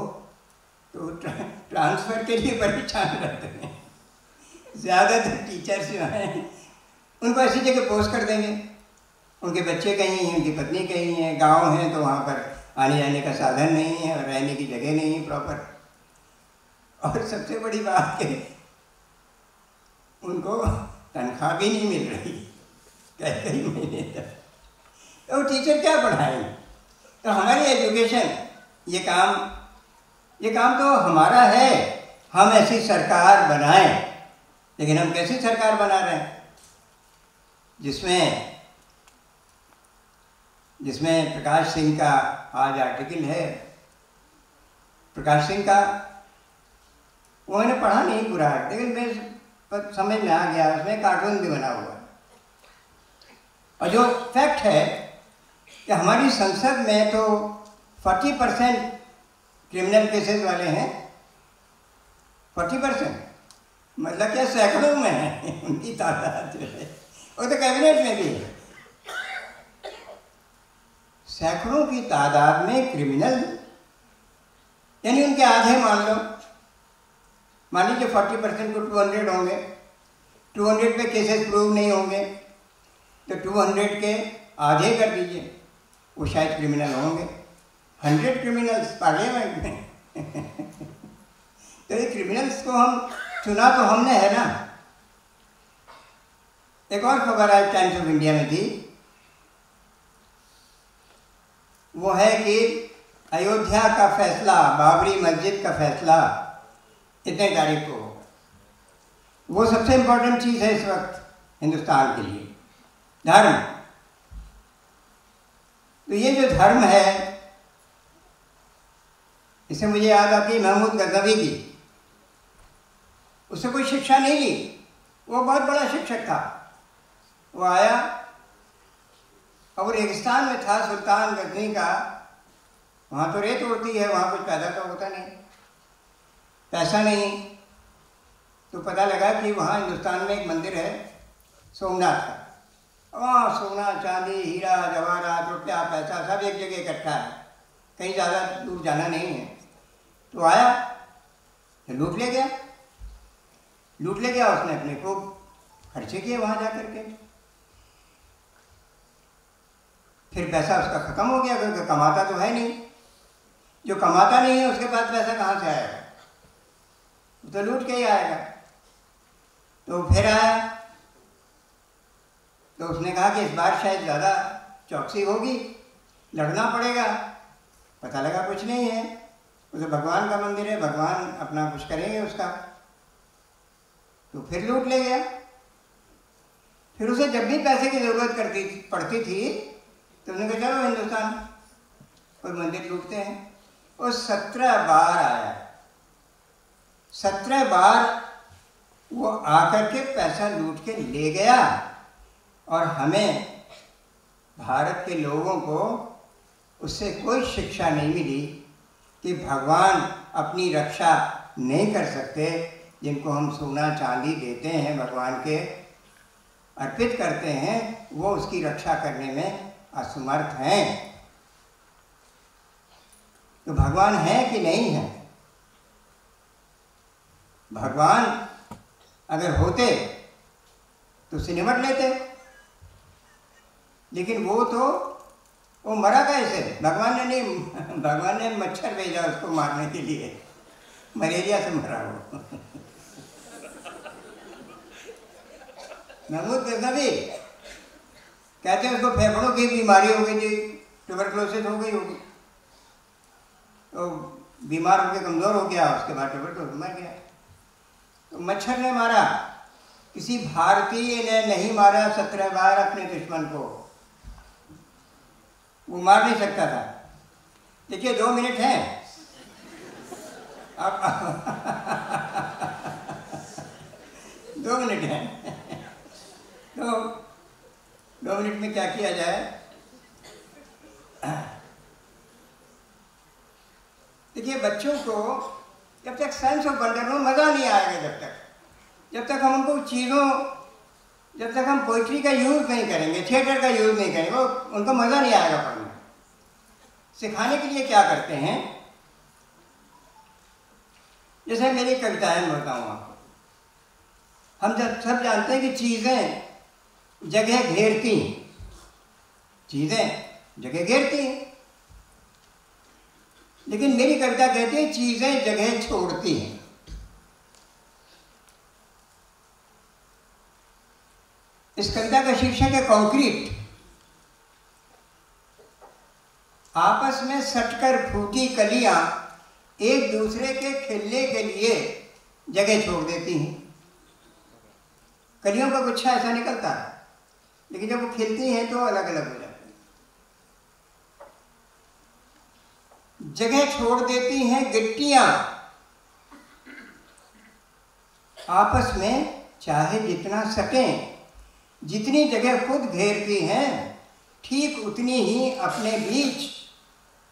तो ट्रांसफ़र के लिए परेशान रहते हैं। ज़्यादातर टीचर्स जो हैं उनको ऐसी जगह पोस्ट कर देंगे, उनके बच्चे कहीं हैं, उनकी पत्नी कहीं है, गांव है, तो वहाँ पर आने जाने का साधन नहीं है और रहने की जगह नहीं है प्रॉपर। और सबसे बड़ी बात कि उनको तनख्वाह भी नहीं मिल रही कई महीने तक, तो टीचर क्या पढ़ाएंगे। तो हमारी एजुकेशन, ये काम तो हमारा है, हम ऐसी सरकार बनाएं। लेकिन हम कैसी सरकार बना रहे हैं जिसमें प्रकाश सिंह का आज आर्टिकल है। प्रकाश सिंह का वो मैंने पढ़ा नहीं पूरा, लेकिन मैं समझ में आ गया, उसमें कार्टून भी बना हुआ। और जो फैक्ट है कि हमारी संसद में तो 40% क्रिमिनल केसेस वाले हैं। 40% मतलब क्या, सैकड़ों में है उनकी तादाद जो है, वो तो कैबिनेट में भी है। सैकड़ों की तादाद में क्रिमिनल, यानी उनके आधे मान लीजिए 40% को 200 होंगे, 200 पे केसेस प्रूव नहीं होंगे, तो 200 के आधे कर दीजिए, वो शायद क्रिमिनल होंगे। 100 क्रिमिनल्स पार्लियामेंट में तो ये क्रिमिनल्स को हम चुना तो हमने है ना। एक और खबर आज टाइम्स ऑफ इंडिया में थी, वो है कि अयोध्या का फैसला, बाबरी मस्जिद का फैसला इतने तारीख को, वो सबसे इम्पोर्टेंट चीज़ है इस वक्त हिंदुस्तान के लिए, धर्म। तो ये जो धर्म है, इसे मुझे याद आती है महमूद गजनवी की। उससे कोई शिक्षा नहीं ली, वो बहुत बड़ा शिक्षक था। वो आया और वो रेगिस्तान में था, सुल्तान गजनी का, वहाँ तो रेत उड़ती है, वहाँ कुछ पैदा तो होता नहीं, पैसा नहीं। तो पता लगा कि वहाँ हिंदुस्तान में एक मंदिर है सोमनाथ का। वहाँ सोना चांदी हीरा जवाहरात रुपया पैसा सब एक जगह इकट्ठा है, कहीं ज़्यादा दूर जाना नहीं है। तो आया तो लूट ले गया उसने, अपने को खर्चे किए वहाँ जा करके। फिर पैसा उसका ख़त्म हो गया, क्योंकि कमाता तो है नहीं। जो कमाता नहीं है उसके पास पैसा कहाँ से आएगा, वो तो लूट के ही आएगा। तो फिर आया तो उसने कहा कि इस बार शायद ज़्यादा चौकसी होगी, लड़ना पड़ेगा। पता लगा कुछ नहीं है, उसे भगवान का मंदिर है, भगवान अपना कुछ करेंगे उसका। तो फिर लूट ले गया। फिर उसे जब भी पैसे की ज़रूरत पड़ती थी तो उसने कहा चलो हिंदुस्तान कोई मंदिर लूटते हैं। वो 17 बार आया, 17 बार वो आकर के पैसा लूट के ले गया। और हमें भारत के लोगों को उससे कोई शिक्षा नहीं मिली कि भगवान अपनी रक्षा नहीं कर सकते। जिनको हम सोना चांदी देते हैं, भगवान के अर्पित करते हैं, वो उसकी रक्षा करने में असमर्थ हैं। तो भगवान है कि नहीं है? भगवान अगर होते तो उससे निपट लेते, लेकिन वो मरा कैसे? भगवान ने नहीं, भगवान ने मच्छर भेजा उसको मारने के लिए, मलेरिया से मरा वो। महमूद गजनवी कहते हैं उसको फेफड़ों की बीमारी हो गई थी, ट्यूबरक्लोसिस हो गई होगी, तो बीमार होकर कमज़ोर हो गया, उसके बाद ट्यूबरक्लोसिस मर गया। तो मच्छर ने मारा, किसी भारतीय ने नहीं मारा 17 बार अपने दुश्मन को, वो मार नहीं सकता था। देखिए 2 मिनट हैं आप 2 मिनट हैं, तो 2 मिनट में क्या किया जाए? देखिए बच्चों को जब तक सेंस ऑफ वंडर में मज़ा नहीं आएगा, जब तक जब तक हम उनको चीज़ों, जब तक हम पोइट्री का यूज़ नहीं करेंगे, थिएटर का यूज़ नहीं करेंगे, वो उनको मज़ा नहीं आएगा पढ़ने। सिखाने के लिए क्या करते हैं, जैसे मेरी कविताएं मैं बताऊँ आपको, हम जब सब जानते हैं कि चीज़ें जगह घेरती हैं, चीज़ें जगह घेरती हैं, लेकिन मेरी कविता कहती है चीज़ें जगह छोड़ती हैं। इस कविता का शीर्षक है कंक्रीट। आपस में सटकर फूटी कलियां एक दूसरे के खिलने के लिए जगह छोड़ देती हैं। कलियों का गुच्छा ऐसा निकलता है, लेकिन जब वो खिलती हैं तो अलग अलग हो जाती हैं। जगह छोड़ देती हैं गिट्टियां आपस में, चाहे जितना सटें, जितनी जगह खुद घेरती हैं ठीक उतनी ही अपने बीच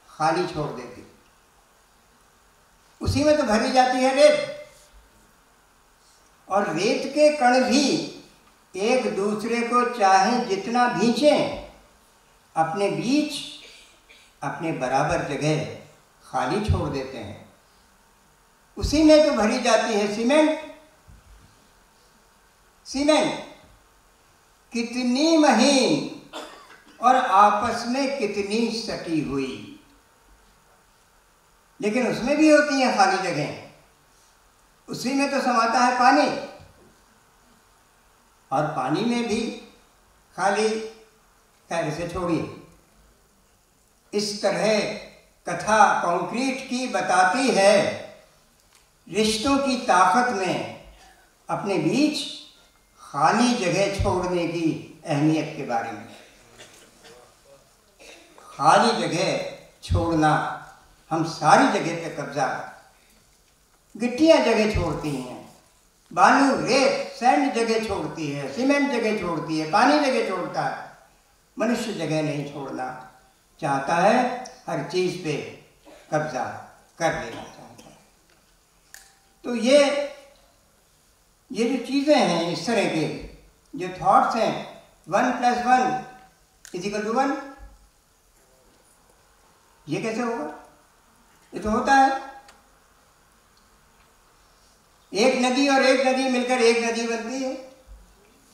खाली छोड़ देती। उसी में तो भरी जाती है रेत, और रेत के कण भी एक दूसरे को चाहे जितना भींचें, अपने बीच अपने बराबर जगह खाली छोड़ देते हैं। उसी में तो भरी जाती है सीमेंट। सीमेंट कितनी महीन और आपस में कितनी सटी हुई, लेकिन उसमें भी होती है खाली जगह। उसी में तो समाता है पानी, और पानी में भी खाली, खैर से छोड़िए। इस तरह कथा कंक्रीट की बताती है रिश्तों की ताकत में अपने बीच खाली जगह छोड़ने की अहमियत के बारे में। खाली जगह छोड़ना, हम सारी जगह पे कब्जा, गिट्टियां जगह छोड़ती हैं, बालू रेत सैंड जगह छोड़ती है, सीमेंट जगह छोड़ती है, पानी जगह छोड़ता है। मनुष्य जगह नहीं छोड़ना चाहता है, हर चीज पे कब्जा कर लेना चाहता है। तो ये जो चीज़ें हैं, इस तरह के जो थॉट्स हैं, 1 + 1 = 1, ये कैसे होगा? ये तो होता है, एक नदी और एक नदी मिलकर एक नदी बनती है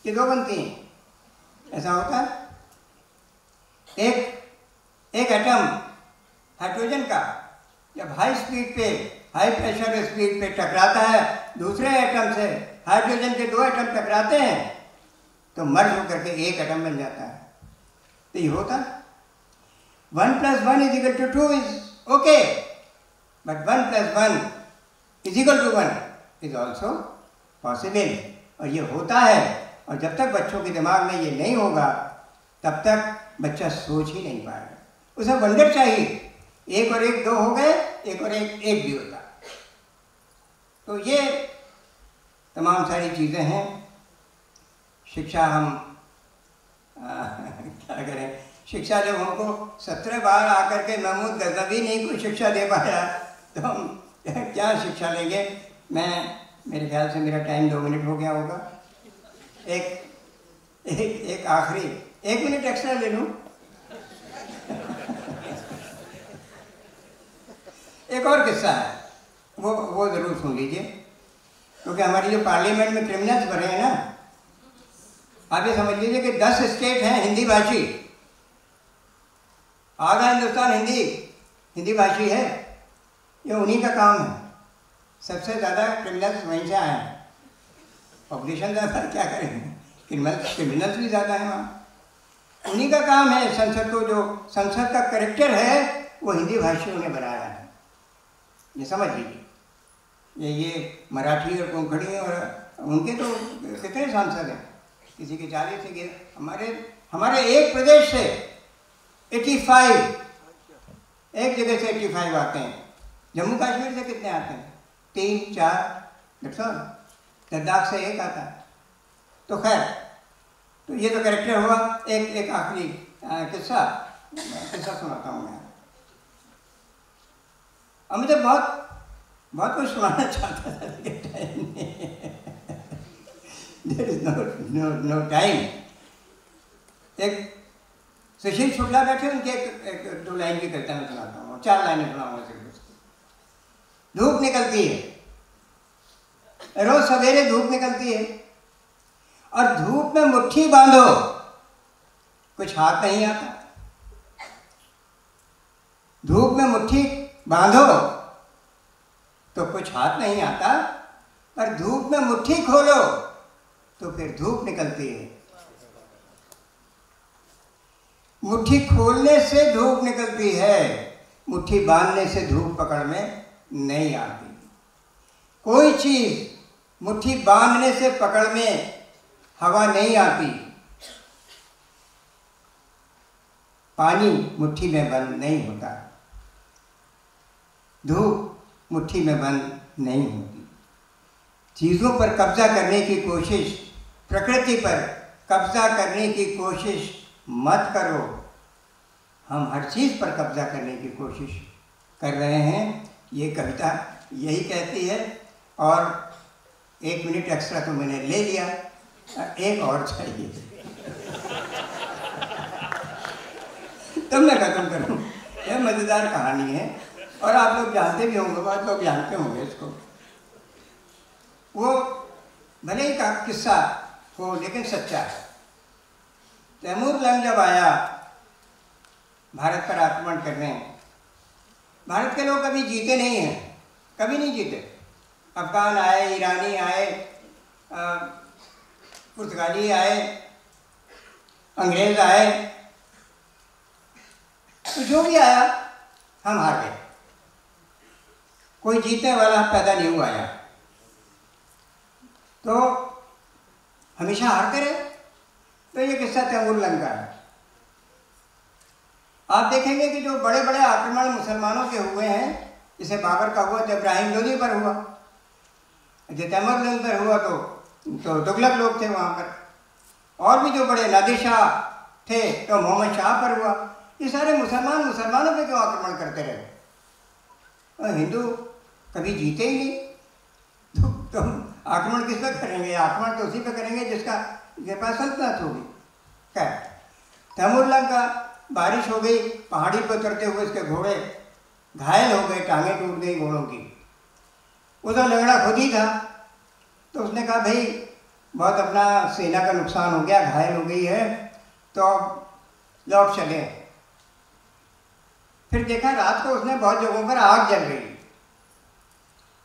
कि दो बनती हैं? ऐसा होता है। एक एटम हाइड्रोजन का जब हाई स्पीड पे, हाई प्रेशर स्पीड पे टकराता है दूसरे एटम से, हाइड्रोजन के 2 एटम टकराते हैं तो मर्ज होकर के एक एटम बन जाता है। तो ये होता है 1 + 1 = 2 is okay, but 1 + 1 = 1 is also possible. और ये होता है, और जब तक बच्चों के दिमाग में ये नहीं होगा तब तक बच्चा सोच ही नहीं पाएगा। उसे वंडर चाहिए, 1 और 1 2 हो गए, 1 और 1 1 भी होता। तो ये तमाम सारी चीज़ें हैं। शिक्षा हम क्या करें, शिक्षा जब हमको 17 बार आकर के महमूद गज़नवी नहीं कोई शिक्षा दे पाया तो हम क्या शिक्षा लेंगे। मेरे ख्याल से मेरा टाइम 2 मिनट हो गया होगा। एक आखिरी 1 मिनट एक्स्ट्रा ले लूँ। एक और किस्सा है, वो ज़रूर सुन लीजिए, क्योंकि हमारी जो पार्लियामेंट में क्रिमिनल्स भरे हैं ना, आप ये समझ लीजिए कि 10 स्टेट हैं हिंदी भाषी, आधा हिंदुस्तान हिंदी भाषी है। ये उन्हीं का काम है। सबसे ज़्यादा क्रिमिनल्स वहीं से आए हैं। पॉपुलेशन ज़्यादा, क्या करेंगे, क्रिमिनल्स भी ज़्यादा हैं वहाँ। उन्हीं का काम है। संसद को, जो संसद का कैरेक्टर है वो हिंदी भाषियों ने बनाया है। ये समझ लीजिए। ये मराठी और कोंकणी और उनके तो कितने सांसद हैं, किसी के 40 से, हमारे एक प्रदेश से 85, एक जगह से 85 आते हैं। जम्मू कश्मीर से कितने आते हैं? 3 4, लद्दाख से 1 आता है। तो खैर, तो ये तो कैरेक्टर हुआ। एक आखिरी किस्सा सुनाता हूँ मैं। अब मुझे बहुत कुछ सुनाना चाहता था लेकिन टाइम नहीं। There is no time. एक सुशील शुक्ला बैठे, उनके एक 2 लाइन की कविता में सुनाता हूँ, 4 लाइनें सुनाऊंगा सिर्फ। धूप निकलती है, रोज सवेरे धूप निकलती है, और धूप में मुट्ठी बांधो कुछ हाथ नहीं आता। धूप में मुट्ठी बांधो तो कुछ हाथ नहीं आता, और धूप में मुट्ठी खोलो तो फिर धूप निकलती है। मुट्ठी खोलने से धूप निकलती है, मुट्ठी बांधने से धूप पकड़ में नहीं आती। कोई चीज मुट्ठी बांधने से पकड़ में हवा नहीं आती। पानी मुट्ठी में बंद नहीं होता, धूप मुट्ठी में बंद नहीं होती। चीज़ों पर कब्जा करने की कोशिश, प्रकृति पर कब्जा करने की कोशिश मत करो। हम हर चीज़ पर कब्जा करने की कोशिश कर रहे हैं, ये कविता यही कहती है। और 1 मिनट एक्स्ट्रा तो मैंने ले लिया, एक और चाहिए तब मैं खत्म करूँ। यह मज़ेदार कहानी है और आप लोग जानते भी होंगे, बहुत लोग जानते होंगे इसको। वो भले ही का किस्सा हो लेकिन सच्चा है। तैमूर लंग जब आया भारत पर आक्रमण करने, भारत के लोग कभी जीते नहीं हैं, कभी नहीं जीते। अफगान आए, ईरानी आए, पुर्तगाली आए, अंग्रेज आए, तो जो भी आया हम हार गए। कोई जीतने वाला पैदा नहीं हुआ आया, तो हमेशा हारते रहे। तो ये किस्सा तैमूर लंग का है। आप देखेंगे कि जो बड़े बड़े आक्रमण मुसलमानों के हुए हैं, जैसे बाबर का हुआ तो इब्राहिम लोदी पर हुआ, जब तैमूर लंग पर हुआ तो तुगलक लोग थे वहाँ पर, और भी जो बड़े नादिर शाह थे तो मोहम्मद शाह पर हुआ। ये सारे मुसलमानों पे क्यों आक्रमण करते रहे? और हिंदू कभी जीते ही नहीं, तो आक्रमण किस पे करेंगे? आक्रमण तो उसी पे करेंगे जिसका के पास सल्तनत होगी। क्या तैमूर लंग का बारिश हो गई, पहाड़ी पर उतरते हुए इसके घोड़े घायल हो गए, टांगें टूट गई घोड़ों की। उधर लंगड़ा खुद ही था, तो उसने कहा भाई बहुत अपना सेना का नुकसान हो गया, घायल हो गई है, तो लौट चले। फिर देखा रात को उसने बहुत जगहों पर आग जल रही,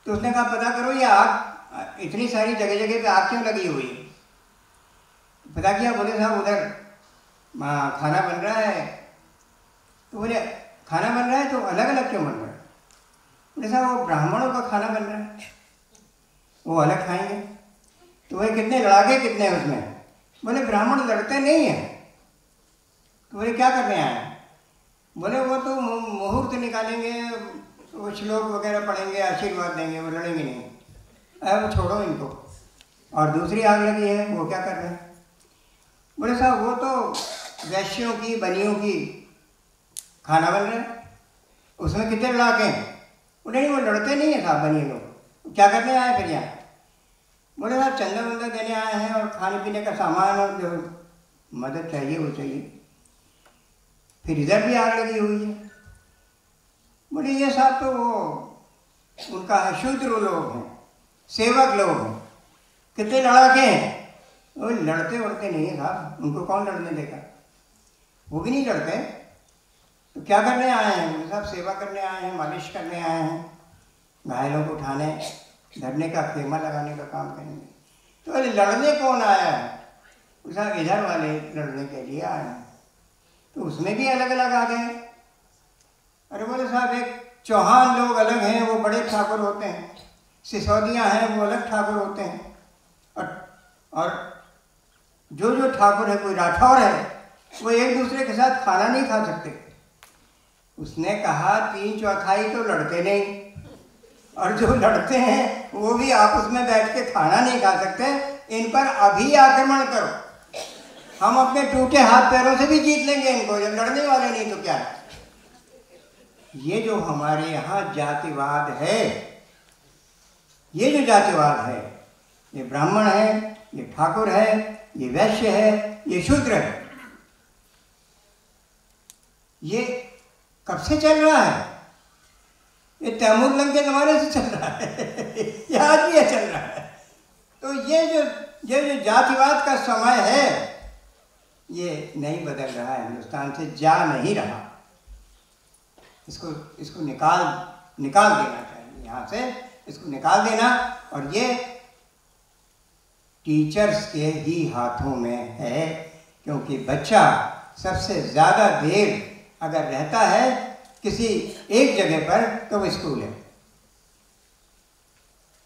तो उसने कहा पता करो ये आग इतनी सारी जगह जगह पे आग क्यों लगी हुई है? पता किया, बोले साहब उधर खाना बन रहा है। तो बोले खाना बन रहा है तो अलग अलग क्यों बन रहा है? बोले साहब वो ब्राह्मणों का खाना बन रहा है, वो अलग खाएंगे। तो वही कितने लड़ाके कितने उसमें? बोले ब्राह्मण लड़ते नहीं हैं। तो बोले क्या करने आए हैं? बोले वो तो मुहूर्त निकालेंगे, वो श्लोक वगैरह पढ़ेंगे, आशीर्वाद देंगे, वो लड़ेंगे नहीं। अरे वो छोड़ो इनको। और दूसरी आग लगी है, वो क्या कर रहे हैं? बोले साहब वो तो वैश्यों की बनियों की खाना बन रहा है, उसमें कितने लड़ाके हैं। बोले नहीं वो लड़ते नहीं है साहब बनिए लोग, क्या करने आए फिर यहाँ? बोले साहब चंदा वंदा देने आए हैं और खाने पीने का सामान और जो मदद चाहिए वो चाहिए। फिर इधर भी आग लगी हुई है। बोले ये साहब तो वो उनका है, शूद्र लोग हैं, सेवक लोग हैं, कितने लड़ाके हैं। वो लड़ते वड़ते नहीं है साहब, उनको कौन लड़ने देगा? वो भी नहीं लड़ते। तो क्या करने आए हैं? साहब सेवा करने आए हैं, मालिश करने आए हैं, घायलों को उठाने धरने का खेमा लगाने का काम करेंगे। तो अरे लड़ने कौन आया है? साहब इधर वाले लड़ने के लिए आए हैं। तो उसमें भी अलग अलग आ गए। अरे बोले साहब एक चौहान लोग अलग हैं, वो बड़े ठाकुर होते हैं, सिसोदियाँ हैं वो अलग ठाकुर होते हैं, और जो ठाकुर है कोई राठौर है, वो एक दूसरे के साथ खाना नहीं खा सकते। उसने कहा 3/4 तो लड़ते नहीं, और जो लड़ते हैं वो भी आपस में बैठ के खाना नहीं खा सकते। इन पर अभी आक्रमण करो, हम अपने टूटे हाथ पैरों से भी जीत लेंगे इनको, जब लड़ने वाले नहीं तो क्या है। ये जो हमारे यहाँ जातिवाद है, ये जो जातिवाद है, ये ब्राह्मण है, ये ठाकुर है, ये वैश्य है, ये शूद्र है। ये कब से चल रहा है? ये तैमूर लंग के ज़माने से चल रहा है। ये आज भी चल रहा है। तो ये जो जातिवाद का समय है, ये नहीं बदल रहा है, हिंदुस्तान से जा नहीं रहा। इसको निकाल देना चाहिए यहाँ से, इसको निकाल देना। और ये टीचर्स के ही हाथों में है, क्योंकि बच्चा सबसे ज़्यादा देर अगर रहता है किसी एक जगह पर तो वो स्कूल है।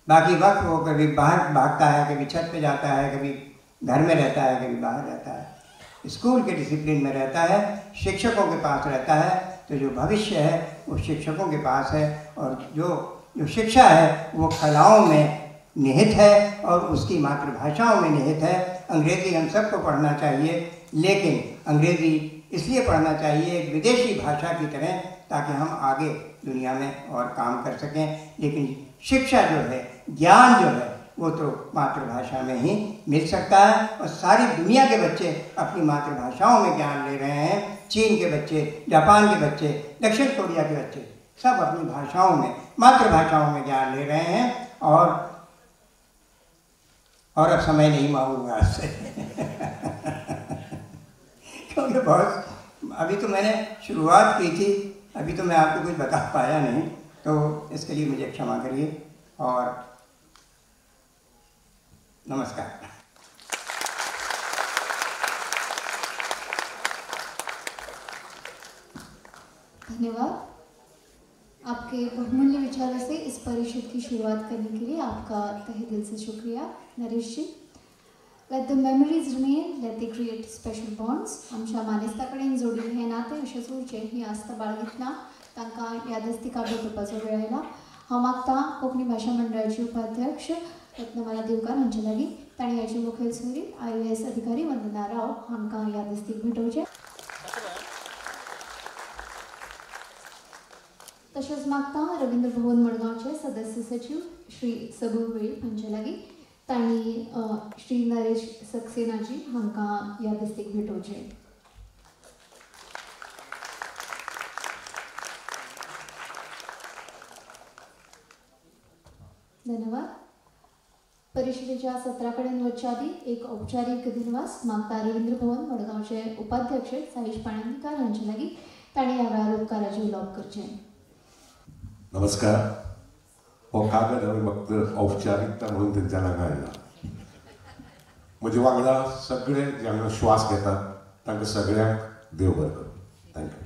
बाकी वक्त वो कभी बाहर भागता है, कभी छत पे जाता है, कभी घर में रहता है, कभी बाहर रहता है। स्कूल के डिसिप्लिन में रहता है, शिक्षकों के पास रहता है। तो जो भविष्य है वो शिक्षकों के पास है, और जो शिक्षा है वो कलाओं में निहित है और उसकी मातृभाषाओं में निहित है। अंग्रेज़ी हम सबको पढ़ना चाहिए, लेकिन अंग्रेज़ी इसलिए पढ़ना चाहिए एक विदेशी भाषा की तरह, ताकि हम आगे दुनिया में और काम कर सकें। लेकिन शिक्षा जो है, ज्ञान जो है, वो तो मातृभाषा में ही मिल सकता है। और सारी दुनिया के बच्चे अपनी मातृभाषाओं में ज्ञान ले रहे हैं। चीन के बच्चे, जापान के बच्चे, दक्षिण कोरिया के बच्चे सब अपनी भाषाओं में, मातृभाषाओं में ज्ञान ले रहे हैं। और अब समय नहीं मांगूंगा आपसे क्योंकि बहुत अभी तो मैंने शुरुआत की थी, अभी तो मैं आपको कुछ बता पाया नहीं, तो इसके लिए मुझे क्षमा करिए और नमस्कार। धन्यवाद। आपके बहुमूल्य विचारों से इस परिषद की शुरुआत करने के लिए आपका तहे दिल से शुक्रिया नरेश जी। Let the memories remain, let they create special bonds. आमच्या मानेस्ता कडेन जोडिल्ले हे नाते अशेंच उरचे ही आस्त बाळगितना तांकां यादस्तिका भेटोवपाचो वेळ आयला। हांव मागतां कोंकणी भाशा मंडळाचे उपाध्यक्ष रत्नमाला देवकार हांचे लागीं तांणी ह्याची मुखेल सोयरी IAS अधिकारी वंदना राव हांकां यादस्तीक भेटोवचे। तशेंच मागतां रवींद्र भवन मडगांवचे सदस्य सचिव श्री सबूर वेळीप हांचे लागीं तांणी श्री नरेश सक्सेनाजी हांकां यादस्तीक भेटोवचे। धन्यवाद। परिषदेच्या सत्रा कडेन वचचे आदी एक औपचारीक दिनवास मागता रवींद्र भवन मडगांवचे उपाध्यक्ष साईश पाणंदीकर हांचे लागीं तांणी ह्या वेळार उपकाराचे उलोवप करचें। नमस्कार। हो कागद हांवें फक्त औपचारीकता म्हणून तेंच्या लागा हाडला। म्हजे वांगडा सगळे जे हांगा श्वास घेतात तांकां सगळ्यांक देव बरें करूं। थँक्यू।